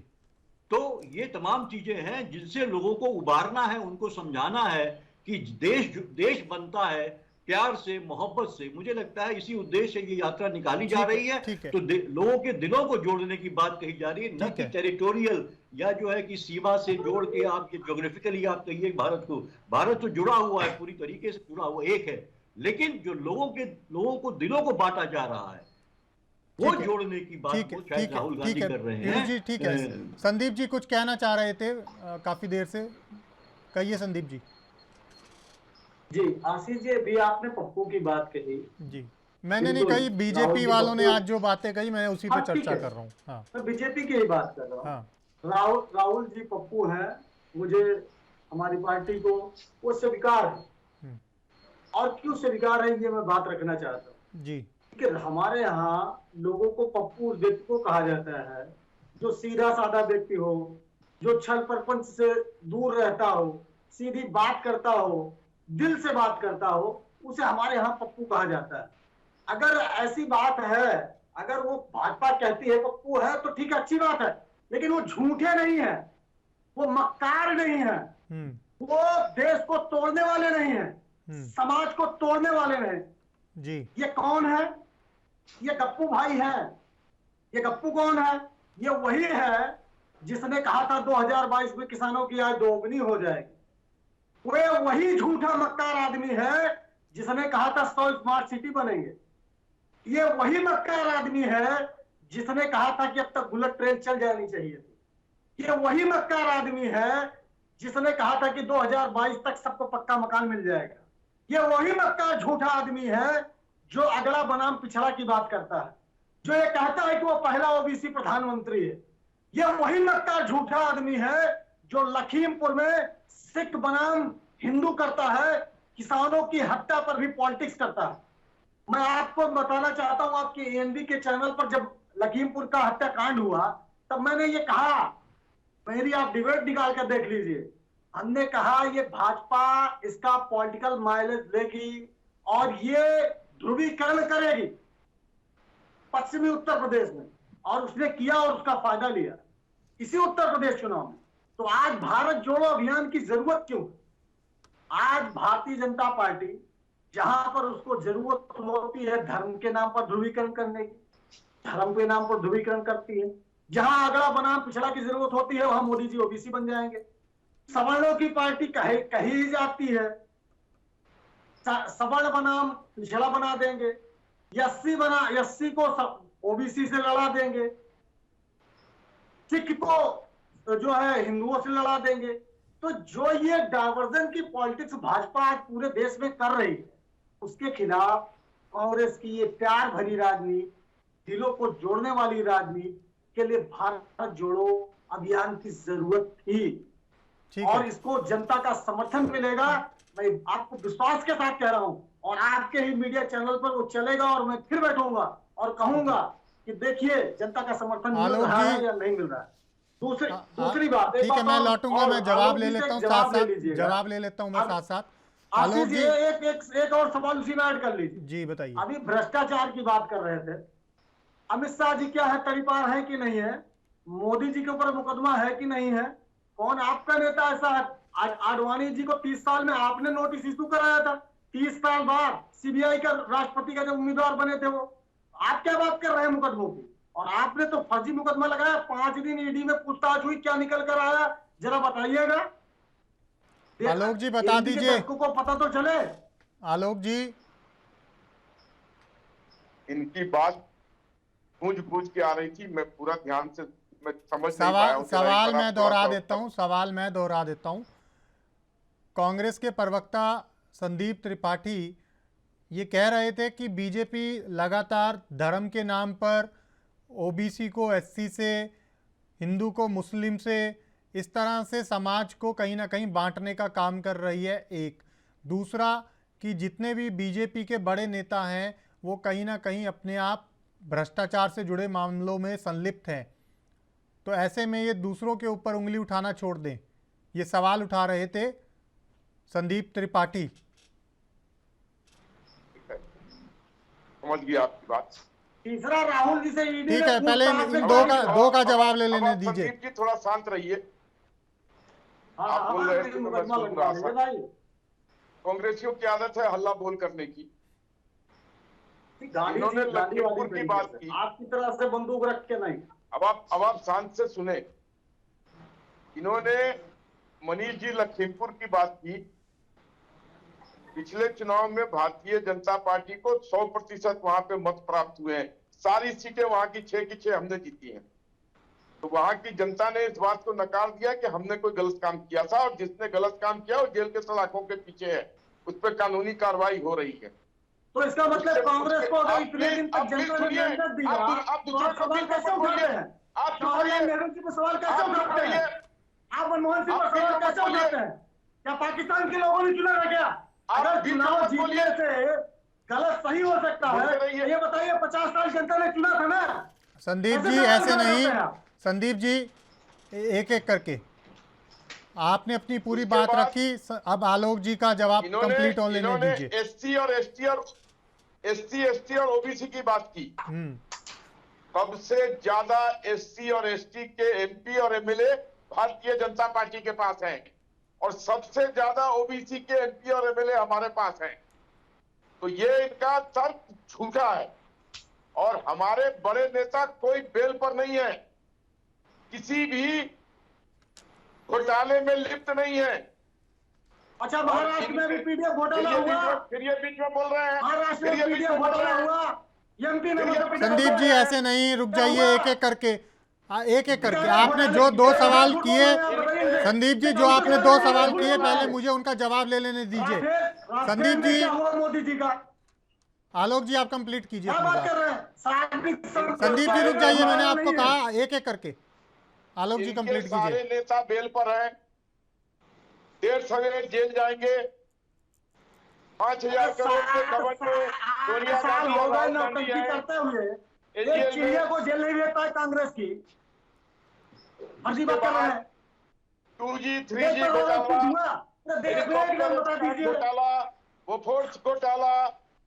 तो ये तमाम चीजें हैं जिनसे लोगों को उबारना है, उनको समझाना है कि देश बनता है प्यार से, मोहब्बत से। मुझे लगता है इसी उद्देश्य से ये यात्रा निकाली जा रही है। तो लोगों के दिलों को जोड़ने की बात कही जा रही है, न कि टेरिटोरियल या जो है कि सीमा से जोड़ के आप ये ज्योग्राफिकली आप कहिए भारत तो जुड़ा हुआ है, पूरी तरीके से जुड़ा हुआ एक है, लेकिन जो लोगों को दिलों को बांटा जा रहा है वो जोड़ने की बात शायद राहुल गांधी कर रहे हैं। जी ठीक है। संदीप जी कुछ कहना चाह रहे थे काफी देर से, कहिए संदीप जी। जी आशीष जी, अभी आपने पप्पू की बात कही जी, मैंने नहीं कही, बीजेपी वालों ने आज जो बातें कही मैं उसी पे चर्चा कर रहा हूँ। हाँ, मैं बीजेपी की ही बात कर रहा हूँ। राहुल जी पप्पू है, मुझे हमारी पार्टी को वो स्वीकार है, और क्यों स्वीकार है ये मैं बात रखना चाहता हूँ जी। कि हमारे यहाँ लोगों को पप्पू व्यक्ति को कहा जाता है, जो सीधा साधा व्यक्ति हो, जो छल प्रपंच से दूर रहता हो, सीधी बात करता हो, दिल से बात करता हो, उसे हमारे यहाँ पप्पू कहा जाता है। अगर ऐसी बात है, अगर वो भाजपा कहती है पप्पू है तो ठीक है, अच्छी बात है, लेकिन वो झूठे नहीं है, वो मक्कार नहीं है, वो देश को तोड़ने वाले नहीं है, समाज को तोड़ने वाले नहीं जी। ये कौन है? ये गप्पू भाई है। ये गप्पू कौन है? ये वही है जिसने कहा था 2022 में किसानों की आय दोगुनी हो जाएगी। वो वही झूठा मक्कार आदमी है जिसने कहा था 100 स्मार्ट सिटी बनेंगे। ये वही मक्कार आदमी है जिसने कहा था कि अब तक बुलेट ट्रेन चल जानी चाहिए थी। ये वही मक्कार आदमी है जिसने कहा था कि 2022 तक सबको पक्का मकान मिल जाएगा। ये वही मक्कार झूठा आदमी है जो अगला बनाम पिछड़ा की बात करता है, जो ये कहता है कि वो पहला ओबीसी प्रधानमंत्री है। ये वही मक्कार झूठा आदमी है जो लखीमपुर में सिख बनाम हिंदू करता है, किसानों की हत्या पर भी पॉलिटिक्स करता है। मैं आपको बताना चाहता हूं, आपके एएनबी के चैनल पर जब लखीमपुर का हत्याकांड हुआ तब मैंने ये कहा, मेरी आप डिबेट निकाल कर देख लीजिए, हमने कहा ये भाजपा इसका पॉलिटिकल माइलेज लेगी और ये ध्रुवीकरण करेगी पश्चिमी उत्तर प्रदेश में, और उसने किया और उसका फायदा लिया इसी उत्तर प्रदेश चुनाव में। तो आज भारत जोड़ो अभियान की जरूरत क्यों? आज भारतीय जनता पार्टी जहां पर उसको जरूरत होती है धर्म के नाम पर ध्रुवीकरण करने की, धर्म के नाम पर ध्रुवीकरण करती है। जहां अगला बनाम पिछड़ा की जरूरत होती है वहां मोदी जी ओबीसी बन जाएंगे। सवर्णों की पार्टी कही जाती है, सवर्ण बनाम पिछड़ा बना देंगे, एससी को ओबीसी से लड़ा देंगे, सिख को जो है हिंदुओं से लड़ा देंगे। तो जो ये डाइवर्जन की पॉलिटिक्स भाजपा आज पूरे देश में कर रही है, उसके खिलाफ कांग्रेस की ये प्यार भरी राजनीति, दिलों को जोड़ने वाली राजनीति के लिए भारत जोड़ो अभियान की जरूरत थी और इसको जनता का समर्थन मिलेगा। मैं आपको विश्वास के साथ कह रहा हूं और आपके ही मीडिया चैनल पर वो चलेगा और मैं फिर बैठूंगा और कहूंगा कि देखिए जनता का समर्थन मिल रहा है या नहीं मिल रहा है। दूसरी बात, ठीक है, मैं लौटूंगा, मैं जवाब ले लेता हूँ साथ साथ, जवाब ले लेता हूँ मैं साथ साथ। आलोक जी एक और सवाल उसी में ऐड कर लीजिए। जी बताइए। अभी भ्रष्टाचार की बात कर रहे थे, अमित शाह जी क्या है, तड़ीपार है कि नहीं है, मोदी जी के ऊपर मुकदमा है कि नहीं है, कौन आपका नेता ऐसा है? आडवाणी जी को 30 साल में आपने नोटिस इशू कराया था, 30 साल बाद सीबीआई का राष्ट्रपति का जब उम्मीदवार बने थे वो, आप क्या बात कर रहे हैं मुकदमों की? और आपने तो फर्जी मुकदमा लगाया, 5 दिन ईडी में पूछताछ हुई, क्या निकल कर आया जरा बताइएगा। आलोक जी बता दीजिए, को पता तो चले। आलोक जी इनकी बात गूंज के आ रही थी, मैं पूरा ध्यान से मैं समझ सवाल मैं दोहरा देता हूं। कांग्रेस के प्रवक्ता संदीप त्रिपाठी ये कह रहे थे कि बीजेपी लगातार धर्म के नाम पर ओबीसी को एससी से, हिंदू को मुस्लिम से, इस तरह से समाज को कहीं ना कहीं बांटने का काम कर रही है। एक दूसरा कि जितने भी बीजेपी के बड़े नेता हैं वो कहीं ना कहीं अपने आप भ्रष्टाचार से जुड़े मामलों में संलिप्त हैं, तो ऐसे में ये दूसरों के ऊपर उंगली उठाना छोड़ दें, ये सवाल उठा रहे थे संदीप त्रिपाठी। समझ गया आपकी बात। तीसरा राहुल जी से ठीक है, पहले दो का जवाब ले लेने दीजिए। संदीप जी थोड़ा शांत रहिए। आप बोल रहे थे तो मैं सुन रहा था। कांग्रेसियों की आदत है हल्ला बोल करने की। इन्होंने लखीमपुर की बात की, आपकी तरह से बंदूक रख के नहीं। अब आप शांत से सुने। इन्होंने मनीष जी लखीमपुर की बात की। पिछले चुनाव में भारतीय जनता पार्टी को 100% वहां पे मत प्राप्त हुए हैं। सारी सीटें वहां की 6 की 6 हमने जीती हैं। तो वहां की जनता ने इस बात को नकार दिया कि हमने कोई गलत काम किया था, और जिसने गलत काम किया वो जेल के सलाखों के पीछे है, उस पर कानूनी कार्रवाई हो रही है। तो इसका मतलब कांग्रेस को अगर इतने दिन तक जनता ने मेहनत दी, आप सवाल कैसे उठाते हैं? आप जवाहरलाल नेहरू जी पर सवाल कैसे उठाते हैं? आप मनमोहन सिंह पर सवाल कैसे उठाते हैं? क्या पाकिस्तान के लोगों ने चुना रखा? अगर चुनाव जीतने से गलत सही हो सकता है, ये बताइए 50 साल जनता ने चुना था ना। संदीप जी ऐसे नहीं, संदीप जी एक एक करके आपने अपनी पूरी बात रखी, अब आलोक जी का जवाब कंप्लीट होने दीजिए। एससी एसटी और ओबीसी की बात की। सबसे ज्यादा एससी और एसटी के एमपी और एमएलए भारतीय जनता पार्टी के पास हैं, और सबसे ज्यादा ओबीसी के एमपी और एमएलए हमारे पास हैं। तो ये इनका तर्क झूठा है, और हमारे बड़े नेता कोई बेल पर नहीं है, किसी भी घोटाले में लिप्त नहीं है। अच्छा, महाराष्ट्र में भी पीडीएफ घोटाला हुआ, फिर ये बीच में बोल रहे हैं। महाराष्ट्र में पीडीएफ घोटाला हुआ, एमपी में संदीप जी ऐसे नहीं, रुक जाइए, एक एक करके आपने जो 2 सवाल किए, संदीप जी जो आपने 2 सवाल किए, पहले मुझे उनका जवाब ले लेने दीजिए। संदीप जी, मोदी जी का आलोक जी आप कंप्लीट कीजिए क्या अपनी बात कर बात। रहे हैं? संदीप जी रुक जाइए, मैंने आपको कहा एक एक करके। आलोक जी कंप्लीट कीजिए। सारे नेता बेल पर हैं, देर सवेरे जेल जाएंगे। 5,000 करोड़ के घमंड में सोनिया गांधी और राहुल गांधी करते हुए है। एक चिड़िया को जेल नहीं भेज पाए कांग्रेस की, फर्जी बात कर रहे हैं। 2G 3G घोटाला, घोटाला, वोफोर्स घोटाला,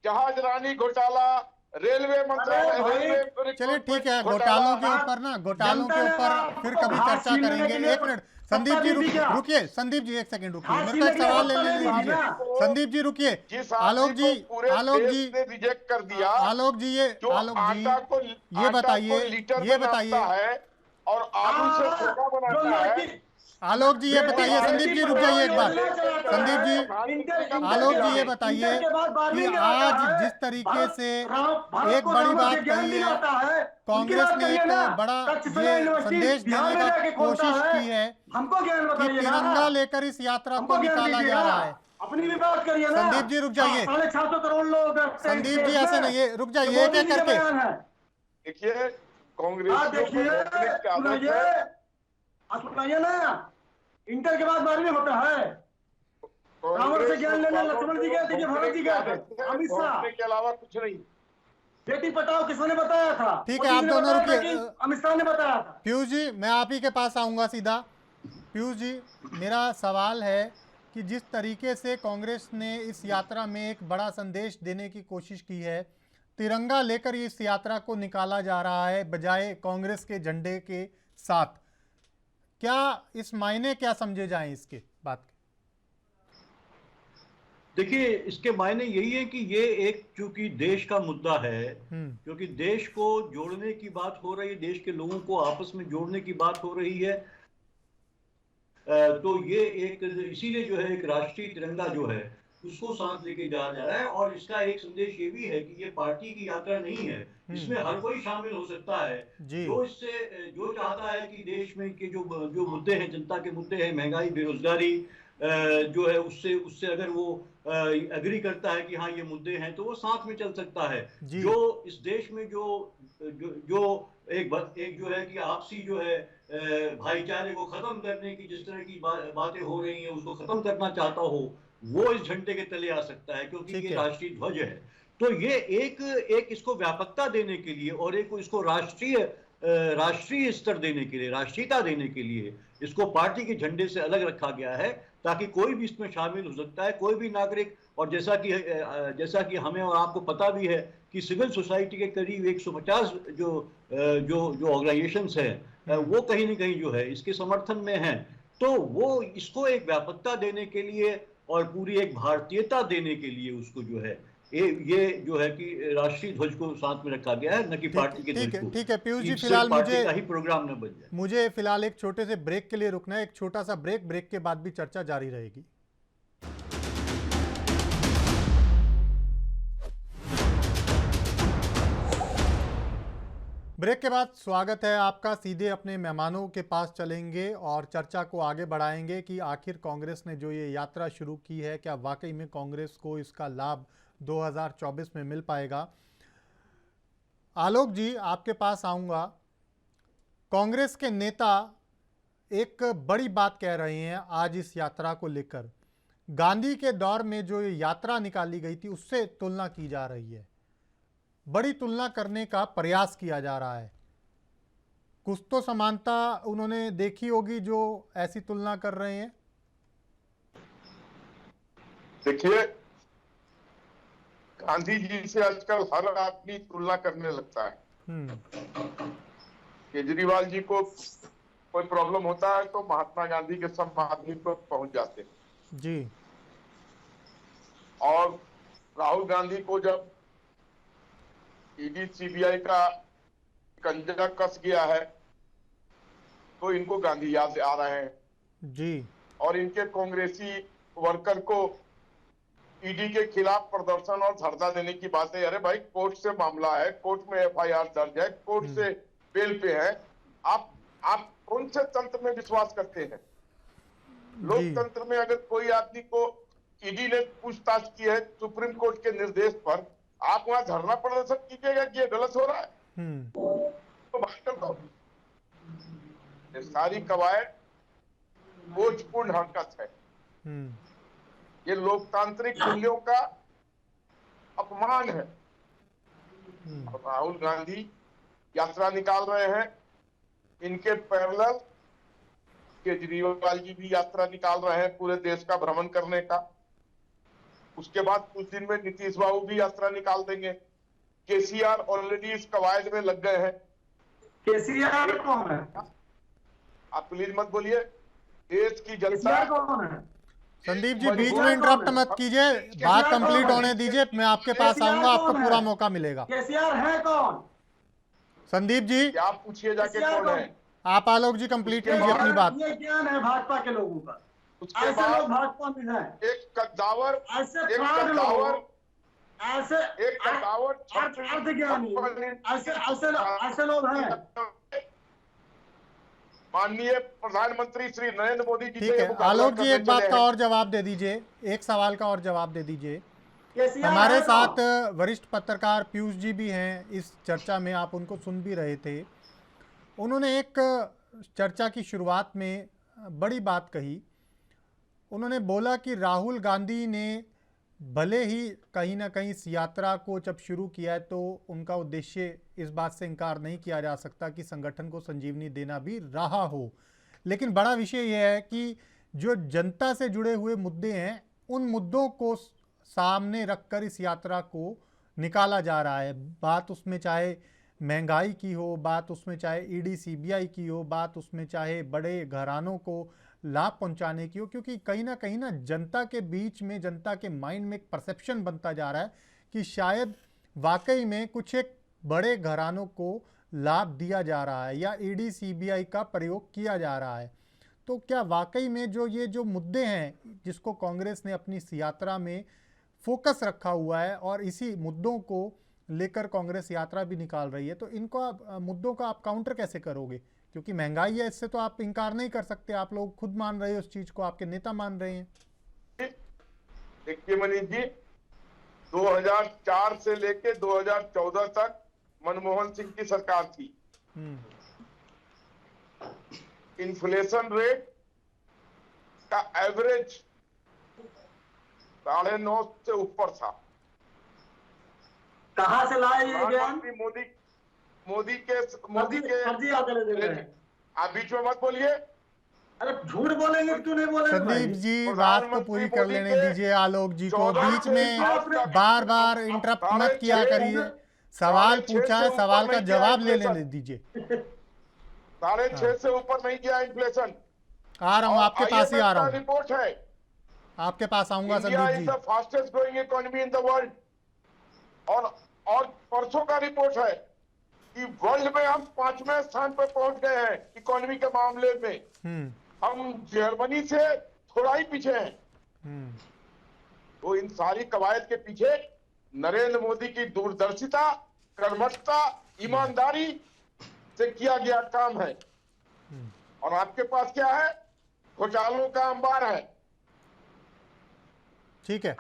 जहाज रानी घोटाला, रेलवे मंत्रालय। चलिए ठीक है, घोटालों के ऊपर फिर कभी चर्चा करेंगे। 1 मिनट संदीप जी रुकिए, संदीप जी 1 सेकंड रुकिए, मेरे को एक सवाल ले लेने दीजिए। संदीप जी रुकिए। आलोक जी रिजेक्ट कर दिया। आलोक जी ये बताइए और आलू से चोखा बनाता है। आलोक जी ये बताइए, संदीप जी रुक जाइए एक बार। संदीप जी, आलोक जी ये बताइए कि आज जिस तरीके से एक बड़ी बात कही है, कांग्रेस ने एक बड़ा ये संदेश देने का कोशिश की है कि तिरंगा लेकर इस यात्रा को निकाला जा रहा है। अपनी भी बात करिए ना। संदीप जी रुक जाइए, 650 करोड़ लोग। संदीप जी ऐसे नहीं, रुक जाइए एक एक करके। देखिए कांग्रेस सुनाइए ना, इंटर के बाद 12वीं होता है। रावण से ज्ञान लेने लक्ष्मण जी गए थे, भरत जी गए थे, अमित शाह के अलावा कुछ नहीं। बेटी पटाओ किसने बताया था? ठीक है, आप दोनों रुकिए। अमित शाह ने बताया था। पीयूष जी मैं आप ही के पास आऊंगा सीधा। पीयूष जी मेरा सवाल है कि जिस तरीके से कांग्रेस ने इस यात्रा में एक बड़ा संदेश देने की कोशिश की है, तिरंगा लेकर इस यात्रा को निकाला जा रहा है बजाय कांग्रेस के झंडे के साथ, क्या इस मायने क्या समझे जाएं इसके बात के? देखिए इसके मायने यही है कि ये एक चूंकि देश का मुद्दा है, क्योंकि देश को जोड़ने की बात हो रही है, देश के लोगों को आपस में जोड़ने की बात हो रही है, तो ये एक इसीलिए जो है एक राष्ट्रीय तिरंगा जो है उसको साथ लेके जाया जा रहा है। और इसका एक संदेश ये भी है कि ये पार्टी की यात्रा नहीं है, इसमें हर कोई शामिल हो सकता है जो चाहता है कि देश में के जो मुद्दे हैं, जनता के मुद्दे हैं, महंगाई, बेरोजगारी जो है, उससे अगर वो एग्री करता है कि हाँ ये मुद्दे हैं, तो वो साथ में चल सकता है। जो इस देश में जो एक जो है कि आपसी जो है भाईचारे को खत्म करने की जिस तरह की बातें हो रही हैं, उसको खत्म करना चाहता हो, वो इस झंडे के तले आ सकता है, क्योंकि ये राष्ट्रीय ध्वज है। तो ये एक इसको व्यापकता देने के लिए और एक इसको राष्ट्रीय स्तर देने के लिए, राष्ट्रीयता देने के लिए इसको पार्टी के झंडे से अलग रखा गया है, ताकि कोई भी इसमें शामिल हो सकता है, कोई भी नागरिक। और जैसा कि हमें और आपको पता भी है कि सिविल सोसाइटी के करीब 150 जो ऑर्गेनाइजेशंस हैं वो कहीं ना कहीं जो है इसके समर्थन में हैं। तो वो इसको एक व्यापकता देने के लिए और पूरी एक भारतीयता देने के लिए उसको जो है ये जो है कि राष्ट्रीय ध्वज को साथ में रखा गया है, न कि पार्टी के ध्वज को। ठीक है पीयूष जी, फिलहाल मुझे ही प्रोग्राम न बन जाए। मुझे फिलहाल एक छोटे से ब्रेक के लिए रुकना है, एक छोटा सा ब्रेक के बाद भी चर्चा जारी रहेगी। ब्रेक के बाद स्वागत है आपका। सीधे अपने मेहमानों के पास चलेंगे और चर्चा को आगे बढ़ाएंगे कि आखिर कांग्रेस ने जो ये यात्रा शुरू की है, क्या वाकई में कांग्रेस को इसका लाभ 2024 में मिल पाएगा। आलोक जी आपके पास आऊँगा। कांग्रेस के नेता एक बड़ी बात कह रहे हैं आज इस यात्रा को लेकर। गांधी के दौर में जो ये यात्रा निकाली गई थी उससे तुलना की जा रही है, बड़ी तुलना करने का प्रयास किया जा रहा है। कुछ तो समानता उन्होंने देखी होगी जो ऐसी तुलना कर रहे हैं। देखिए, गांधी जी से आजकल हर आदमी तुलना करने लगता है। केजरीवाल जी को कोई प्रॉब्लम होता है तो महात्मा गांधी के समाधि पर पहुंच जाते हैं जी। और राहुल गांधी को जब ईडी सीबीआई का कंजा कस गया है तो इनको गांधी याद आ रहे हैं जी। और इनके कांग्रेसी वर्कर को ईडी के खिलाफ प्रदर्शन और धरना देने की बात है। अरे भाई, कोर्ट से मामला है, कोर्ट में एफआईआर दर्ज है, कोर्ट से बेल पे है। आप कौन से तंत्र में विश्वास करते हैं? लोकतंत्र में अगर कोई आदमी को ईडी ने पूछताछ की है सुप्रीम कोर्ट के निर्देश पर, आप वहां धरना प्रदर्शन कीजिएगा कि ये गलत हो रहा है तो बात कर दो। ये सारी कवायद बोझपूर्ण हरकत है। ये लोकतांत्रिक मूल्यों का अपमान है। और राहुल गांधी यात्रा निकाल रहे हैं, इनके पैरेलल केजरीवाल जी भी यात्रा निकाल रहे हैं पूरे देश का भ्रमण करने का। उसके बाद कुछ दिन में नीतीश बाबू भी यात्रा निकाल देंगे। केसीआर ऑलरेडी इस कवायद में लग गए हैं। केसीआर कौन है? आप प्लीज मत बोलिए। देश की जनता कौन है? संदीप जी बीच में इंटरप्ट मत कीजिए, बात कंप्लीट होने दीजिए। मैं आपके पास आऊंगा, आपको पूरा मौका मिलेगा। केसीआर है कौन? संदीप जी क्या पूछिए जाके कौन है? आप आलोक जी कंप्लीट कीजिए अपनी बात। ये ज्ञान है भाजपा के लोगों का। उसके ऐसे बाद लोग भाजपा में हैं। एक कद्दावर, ऐसे एक फ्रॉड लोग, कद्दावर, ऐसे एक कद्दावर अर्थ ज्ञानी, ऐसे लोग हैं। माननीय प्रधानमंत्री श्री नरेंद्र मोदी जी ठीक है आलोक जी, एक बात का और जवाब दे दीजिए, एक सवाल का और जवाब दे दीजिए। हमारे साथ वरिष्ठ पत्रकार पीयूष जी भी हैं इस चर्चा में, आप उनको सुन भी रहे थे। उन्होंने एक चर्चा की शुरुआत में बड़ी बात कही। उन्होंने बोला कि राहुल गांधी ने भले ही कहीं ना कहीं इस यात्रा को जब शुरू किया है तो उनका उद्देश्य इस बात से इनकार नहीं किया जा सकता कि संगठन को संजीवनी देना भी रहा हो, लेकिन बड़ा विषय यह है कि जो जनता से जुड़े हुए मुद्दे हैं उन मुद्दों को सामने रखकर इस यात्रा को निकाला जा रहा है। बात उसमें चाहे महंगाई की हो, बात उसमें चाहे ईडी सीबीआई की हो, बात उसमें चाहे बड़े घरानों को लाभ पहुंचाने की हो, क्योंकि कहीं ना जनता के बीच में, जनता के माइंड में एक परसेप्शन बनता जा रहा है कि शायद वाकई में कुछ एक बड़े घरानों को लाभ दिया जा रहा है या ईडी सीबीआई का प्रयोग किया जा रहा है। तो क्या वाकई में ये जो मुद्दे हैं जिसको कांग्रेस ने अपनी इस यात्रा में फोकस रखा हुआ है और इसी मुद्दों को लेकर कांग्रेस यात्रा भी निकाल रही है, तो इनको मुद्दों का आप काउंटर कैसे करोगे? क्योंकि महंगाई है, इससे तो आप इनकार नहीं कर सकते, आप लोग खुद मान रहे हो उस चीज को, आपके नेता मान रहे हैं। देखिए मनीष जी, 2004 से लेके 2014 तक मनमोहन सिंह की सरकार थी। इन्फ्लेशन रेट का एवरेज 9.5 से ऊपर था। कहां से लाए ये ज्ञान? मोदी के आप बीच में मत बोलिए। अरे झूठ बोलेंगे क्यों नहीं बोलेंगे? संदीप जी बात को पूरी कर लेने दीजिए, आलोक जी को बीच में बार बार इंटरप्ट मत किया करिए। सवाल पूछा है, सवाल का जवाब ले लेने दीजिए। 6.5 से ऊपर नहीं गया इन्फ्लेशन। आ रहा हूँ, आपके पास ही आ रहा हूँ, रिपोर्ट है, आपके पास आऊंगा Sandeep ji. Fastest growing economy in the world. और परसों का रिपोर्ट है कि वर्ल्ड में हम 5वें स्थान पर पहुंच गए हैं इकोनॉमी के मामले में। हम जर्मनी से थोड़ा ही पीछे हैं। तो इन सारी कवायद के पीछे नरेंद्र मोदी की दूरदर्शिता, कर्मठता, ईमानदारी से किया गया काम है। और आपके पास क्या है? घोटालों का अंबार है। ठीक है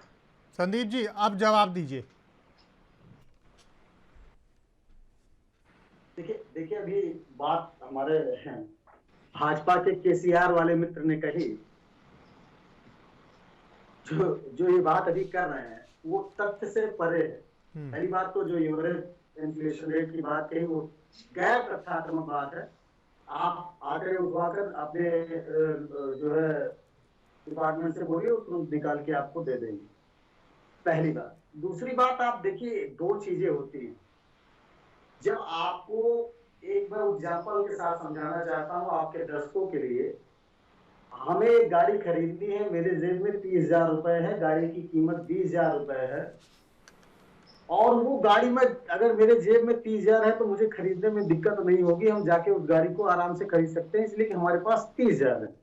संदीप जी, अब जवाब दीजिए। देखिए अभी बात हमारे भाजपा के केसीआर वाले मित्र ने कही, जो ये बात अभी कर रहे हैं वो तथ्य से परे है। पहली बात तो जो एवरेज इन्फ्लेशन रेट की बात कही वो गैर तथ्यात्मक बात है। आप आंकड़े उठवाकर अपने जो है डिपार्टमेंट से बोलिए, तुरंत निकाल के आपको दे देंगे, पहली बात। दूसरी बात, आप देखिए दो चीजें होती हैं। जब आपको एक बार एग्जाम्पल के साथ समझाना चाहता हूँ आपके दर्शकों के लिए, हमें एक गाड़ी खरीदनी है, मेरे जेब में 30,000 रुपए है, गाड़ी की कीमत 20,000 रुपए है, और वो गाड़ी में अगर मेरे जेब में 30,000 है तो मुझे खरीदने में दिक्कत नहीं होगी, हम जाके उस गाड़ी को आराम से खरीद सकते हैं, इसलिए कि हमारे पास 30,000 है।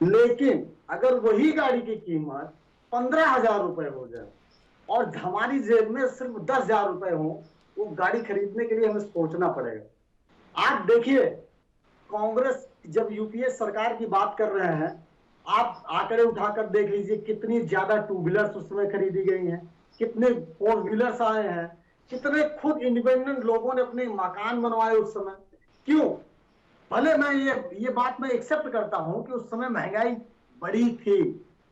लेकिन अगर वही गाड़ी की कीमत 15,000 रुपए हो जाए और हमारी जेब में सिर्फ 10,000 रुपए हो, वो गाड़ी खरीदने के लिए हमें सोचना पड़ेगा। आप देखिए, कांग्रेस जब यूपीए सरकार की बात कर रहे हैं, आप आंकड़े उठाकर देख लीजिए कितनी ज्यादा टू व्हीलर्स उस समय खरीदी गई हैं, कितने फोर व्हीलर्स आए हैं, कितने खुद इंडिपेंडेंट लोगों ने अपने मकान बनवाए उस समय। क्यों? भले मैं ये बात मैं एक्सेप्ट करता हूं कि उस समय महंगाई बड़ी थी,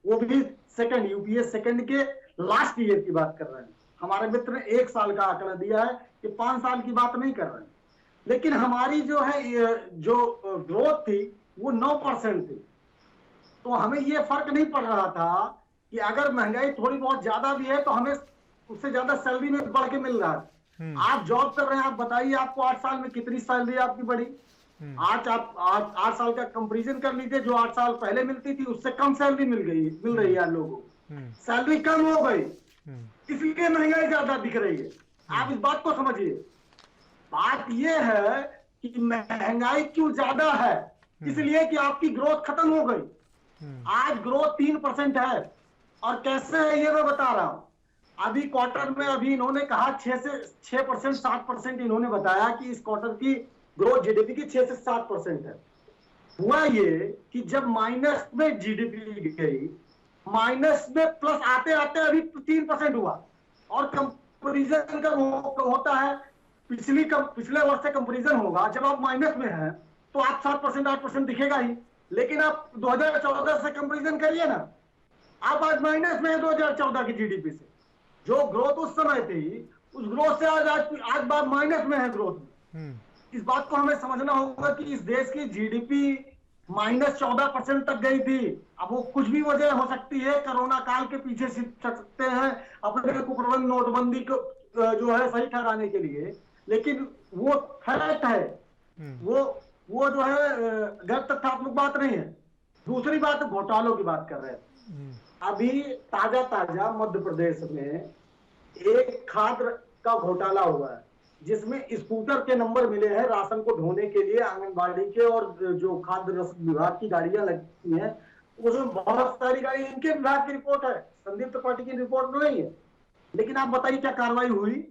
वो भी सेकंड यूपीए सेकंड के लास्ट ईयर की बात कर रहे हैं। हमारे मित्र ने 1 साल का आंकड़ा दिया है कि 5 साल की बात नहीं कर रहे हैं। लेकिन हमारी जो है जो ग्रोथ थी वो 9% थी, तो हमें ये फर्क नहीं पड़ रहा था कि अगर महंगाई थोड़ी बहुत ज्यादा भी है तो हमें उससे ज्यादा सैलरी में बढ़ के मिल रहा है। आप जॉब कर रहे हैं, आप बताइए आपको 8 साल में कितनी सैलरी आपकी बढ़ी? आज आप 8 साल का कंपैरिजन कर लीजिए, जो 8 साल पहले मिलती थी उससे कम सैलरी मिल रही है लोगों को। सैलरी कम हो गई, इसलिए महंगाई ज्यादा दिख रही है। आप इस बात को समझिए। बात यह है कि महंगाई क्यों ज्यादा है, इसलिए कि आपकी ग्रोथ खत्म हो गई। आज ग्रोथ 3% है, और कैसे है ये मैं बता रहा हूं। अभी क्वार्टर में अभी इन्होंने कहा 6% 7% इन्होंने बताया कि इस क्वार्टर की ग्रोथ जीडीपी की 6 से 7% है। हुआ ये कि जब माइनस में जीडीपी गई, माइनस में प्लस आते आते अभी 3% हुआ। और कंपैरिजन का होता है, पिछले वर्ष से कंपैरिजन होगा, जब आप माइनस में हैं तो आप 7% 8% दिखेगा ही। लेकिन आप 2014 से कंपैरिजन करिए ना, आप आज माइनस में है 2014 की जीडीपी से। जो ग्रोथ उस समय थी उस ग्रोथ से आज बात माइनस में है ग्रोथ में। इस बात को हमें समझना होगा कि इस देश की जीडीपी -14% तक गई थी। अब वो कुछ भी वजह हो सकती है, कोरोना काल के पीछे सकते हैं अपने कुप्रबंध नोटबंदी को जो है सही ठहराने के लिए, लेकिन वो फैक्ट है, वो जो है गैर तथ्यात्मक बात नहीं है। दूसरी बात घोटालों की बात कर रहे हैं। अभी ताजा मध्य प्रदेश में एक खाद्य का घोटाला हुआ है, जिसमें स्कूटर के नंबर मिले हैं राशन को ढोने के लिए आंगनबाड़ी के, और जो खाद्य रसद विभाग की गाड़ियां लगती हैं उसमें बहुत सारी गाड़ी इनके विभाग की रिपोर्ट है, संदीप त्रिपाठी की रिपोर्ट नहीं है। लेकिन आप बताइए क्या कार्रवाई हुई?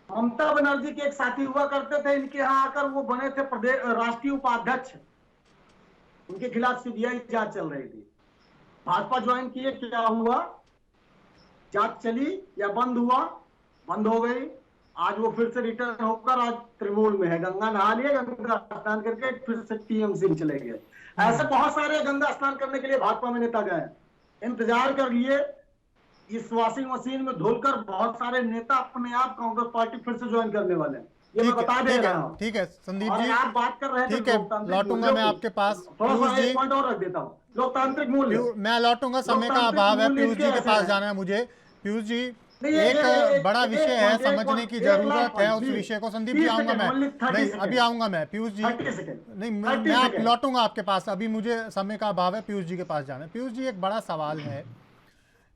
ममता बनर्जी के एक साथी हुआ करते थे इनके यहाँ आकर, वो बने थे प्रदेश राष्ट्रीय उपाध्यक्ष, उनके खिलाफ सीबीआई जांच चल रही थी। भाजपा ज्वाइन किए, क्या हुआ? जांच चली या बंद हुआ? बंद हो गई। आज वो फिर से रिटर्न होकर आज तृणमूल में है। गंगा नहा लिए, गंगा स्नान करके फिर से टीएमसी में चले गए। ऐसे बहुत सारे गंगा स्नान करने के लिए भाजपा में नेता गए। इंतजार कर लिए, इस वॉशिंग मशीन में धुलकर बहुत सारे नेता अपने आप कांग्रेस पार्टी फिर से ज्वाइन करने वाले हैं। ये मैं बता दे रहा हूँ। ठीक है संदीप और जी, आप बात कर रहे थे, ठीक है, लौटूंगा मैं आपके पास। थोड़ा सा पीयूष जी, एक पॉइंट और रख देता हूँ, लोकतांत्रिक मूल्य। मैं लौटूंगा, समय का अभाव है, पीयूष जी के पास जाना है मुझे। पीयूष जी, एक बड़ा विषय है, समझने की जरूरत है उस विषय को। संदीप जी आऊंगा मैं, नहीं अभी आऊंगा मैं। पीयूष जी नहीं, मैं आप लौटूंगा आपके पास, अभी मुझे समय का अभाव है, पीयूष जी के पास जाना है। पीयूष जी, एक बड़ा सवाल है,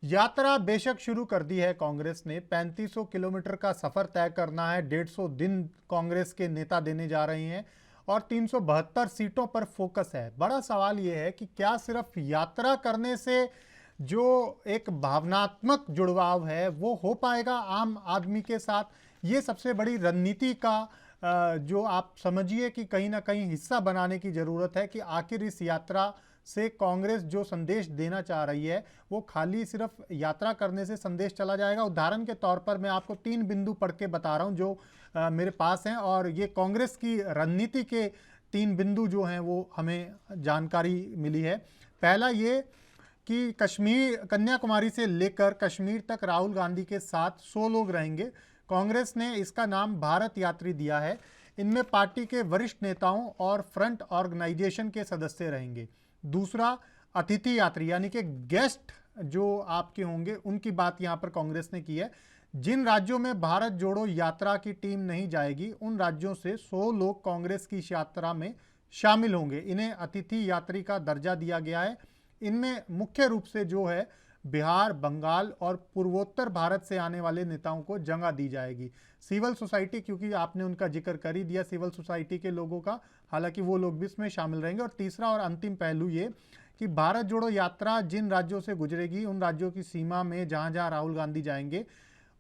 यात्रा बेशक शुरू कर दी है कांग्रेस ने, 3500 किलोमीटर का सफर तय करना है, 150 दिन कांग्रेस के नेता देने जा रहे हैं, और 372 सीटों पर फोकस है। बड़ा सवाल यह है कि क्या सिर्फ यात्रा करने से जो एक भावनात्मक जुड़वाव है वो हो पाएगा आम आदमी के साथ? ये सबसे बड़ी रणनीति का जो आप समझिए कि कहीं ना कहीं हिस्सा बनाने की ज़रूरत है कि आखिर इस यात्रा से कांग्रेस जो संदेश देना चाह रही है वो खाली सिर्फ यात्रा करने से संदेश चला जाएगा। उदाहरण के तौर पर मैं आपको 3 बिंदु पढ़ के बता रहा हूं जो मेरे पास हैं, और ये कांग्रेस की रणनीति के 3 बिंदु जो हैं वो हमें जानकारी मिली है। पहला ये कि कन्याकुमारी से लेकर कश्मीर तक राहुल गांधी के साथ 100 लोग रहेंगे। कांग्रेस ने इसका नाम भारत यात्री दिया है। इनमें पार्टी के वरिष्ठ नेताओं और फ्रंट ऑर्गेनाइजेशन के सदस्य रहेंगे। दूसरा, अतिथि यात्री यानी कि गेस्ट जो आपके होंगे उनकी बात यहाँ पर कांग्रेस ने की है। जिन राज्यों में भारत जोड़ो यात्रा की टीम नहीं जाएगी उन राज्यों से 100 लोग कांग्रेस की इस यात्रा में शामिल होंगे। इन्हें अतिथि यात्री का दर्जा दिया गया है। इनमें मुख्य रूप से जो है बिहार, बंगाल और पूर्वोत्तर भारत से आने वाले नेताओं को जगह दी जाएगी। सिविल सोसाइटी, क्योंकि आपने उनका जिक्र कर ही दिया सिविल सोसाइटी के लोगों का, हालांकि वो लोग भी इसमें शामिल रहेंगे। और तीसरा और अंतिम पहलू ये कि भारत जोड़ो यात्रा जिन राज्यों से गुजरेगी, उन राज्यों की सीमा में जहां जहां राहुल गांधी जाएंगे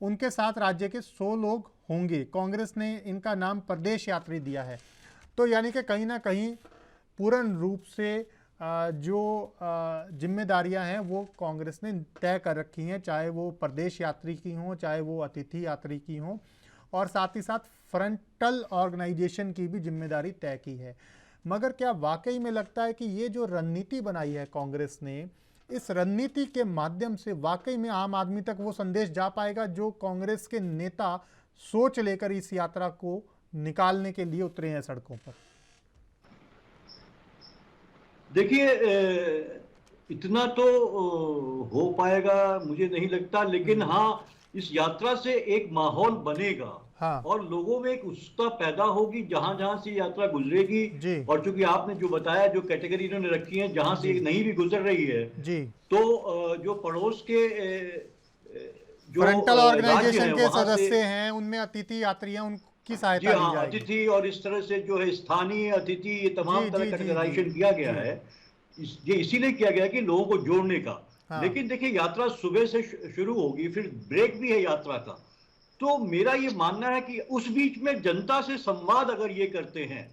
उनके साथ राज्य के 100 लोग होंगे। कांग्रेस ने इनका नाम प्रदेश यात्री दिया है। तो यानी कि कहीं ना कहीं पूर्ण रूप से जो जिम्मेदारियां हैं वो कांग्रेस ने तय कर रखी हैं, चाहे वो प्रदेश यात्री की हों, चाहे वो अतिथि यात्री की हों, और साथ ही साथ फ्रंटल ऑर्गेनाइजेशन की भी जिम्मेदारी तय की है। मगर क्या वाकई में लगता है कि ये जो रणनीति बनाई है कांग्रेस ने, इस रणनीति के माध्यम से वाकई में आम आदमी तक वो संदेश जा पाएगा जो कांग्रेस के नेता सोच लेकर इस यात्रा को निकालने के लिए उतरे हैं सड़कों पर? देखिए, इतना तो हो पाएगा मुझे नहीं लगता, लेकिन हाँ, इस यात्रा से एक माहौल बनेगा। हाँ। और लोगों में एक उत्सुकता पैदा होगी जहां जहां से यात्रा गुजरेगी। और चूंकि आपने जो बताया, जो कैटेगरी इन्होंने रखी है, जहां से नहीं भी गुजर रही है जी, तो जो पड़ोस के जो फ्रंटल ऑर्गेनाइजेशन के सदस्य हैं, उनमें अतिथि यात्री हैं, उनकी सहायता ली जाएगी। अतिथि और इस तरह से जो है स्थानीय अतिथि, ये तमाम तरह का कैटेगराइजेशन किया गया है। ये इसीलिए किया गया कि लोगों को जोड़ने का। लेकिन देखिए, यात्रा सुबह से शुरू होगी, फिर ब्रेक भी है यात्रा का। तो मेरा ये मानना है कि उस बीच में जनता से संवाद अगर ये करते हैं,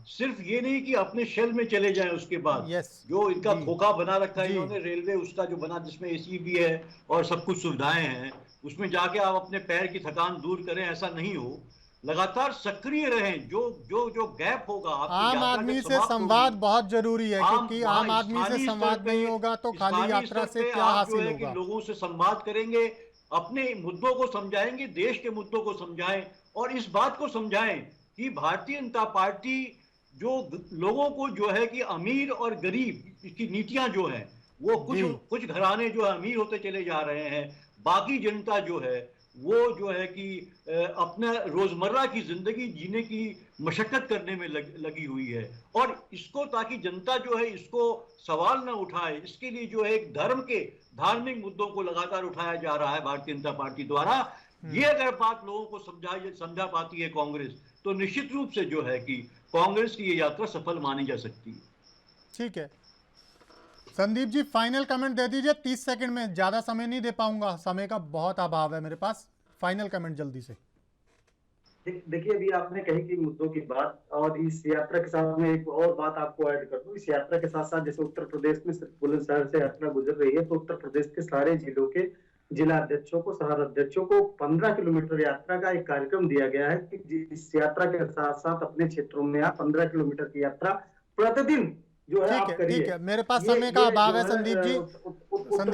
सिर्फ ये नहीं कि अपने शेल में चले जाएं, उसके बाद जो इनका खोखा बना रखा है इन्होंने, रेलवे उसका जो बना, जिसमें एसी भी है और सब कुछ सुविधाएं हैं, उसमें जाके आप अपने पैर की थकान दूर करें, ऐसा नहीं हो। लगातार सक्रिय रहें। जो गैप होगा, आम आदमी से संवाद बहुत जरूरी है, क्योंकि आम आदमी से संवाद नहीं होगा तो खाली यात्रा से क्या हासिल होगा। लोगों से संवाद करेंगे, अपने मुद्दों को समझाएंगे, देश के मुद्दों को समझाएं, और इस बात को समझाएं कि भारतीय जनता पार्टी जो लोगों को जो है कि अमीर और गरीब की नीतियां जो है, वो कुछ घराने जो है अमीर होते चले जा रहे हैं, बाकी जनता जो है वो जो है कि अपना रोजमर्रा की जिंदगी जीने की मशक्कत करने में लगी हुई है। और इसको, ताकि जनता जो है इसको सवाल न उठाए, इसके लिए जो है एक धर्म के धार्मिक मुद्दों को लगातार उठाया जा रहा है भारतीय जनता पार्टी द्वारा। ये अगर बात लोगों को समझा पाती है कांग्रेस, तो निश्चित रूप से जो है कि कांग्रेस की ये यात्रा सफल मानी जा सकती है। ठीक है संदीप जी, फाइनल कमेंट दे दीजिए 30 सेकंड में, ज्यादा समय नहीं दे पाऊंगा, समय का बहुत अभाव है मेरे पास। फाइनल कमेंट जल्दी से। देखिए, अभी आपने कही कि मुद्दों की बात, और इस यात्रा के साथ में एक और बात आपको ऐड कर दूं। इस यात्रा के साथ साथ जैसे उत्तर प्रदेश में सिर्फ बुलंदशहर से यात्रा गुजर रही है, तो उत्तर प्रदेश के सारे जिलों के जिला अध्यक्षों को, शहर अध्यक्षों को 15 किलोमीटर यात्रा का एक कार्यक्रम दिया गया है कि इस यात्रा के साथ साथ अपने क्षेत्रों में आप 15 किलोमीटर की यात्रा प्रतिदिन जो है आप करिए। ठीक है, मेरे पास समय का अभाव है संदीप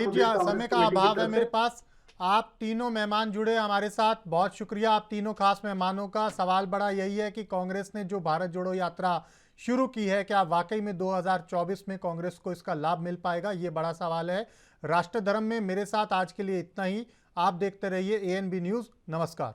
जी, समय का अभाव है मेरे पास। आप तीनों मेहमान जुड़े हमारे साथ, बहुत शुक्रिया आप तीनों खास मेहमानों का। सवाल बड़ा यही है कि कांग्रेस ने जो भारत जोड़ो यात्रा शुरू की है, क्या वाकई में 2024 में कांग्रेस को इसका लाभ मिल पाएगा, ये बड़ा सवाल है। राष्ट्र धर्म में मेरे साथ आज के लिए इतना ही। आप देखते रहिए ANB न्यूज़। नमस्कार।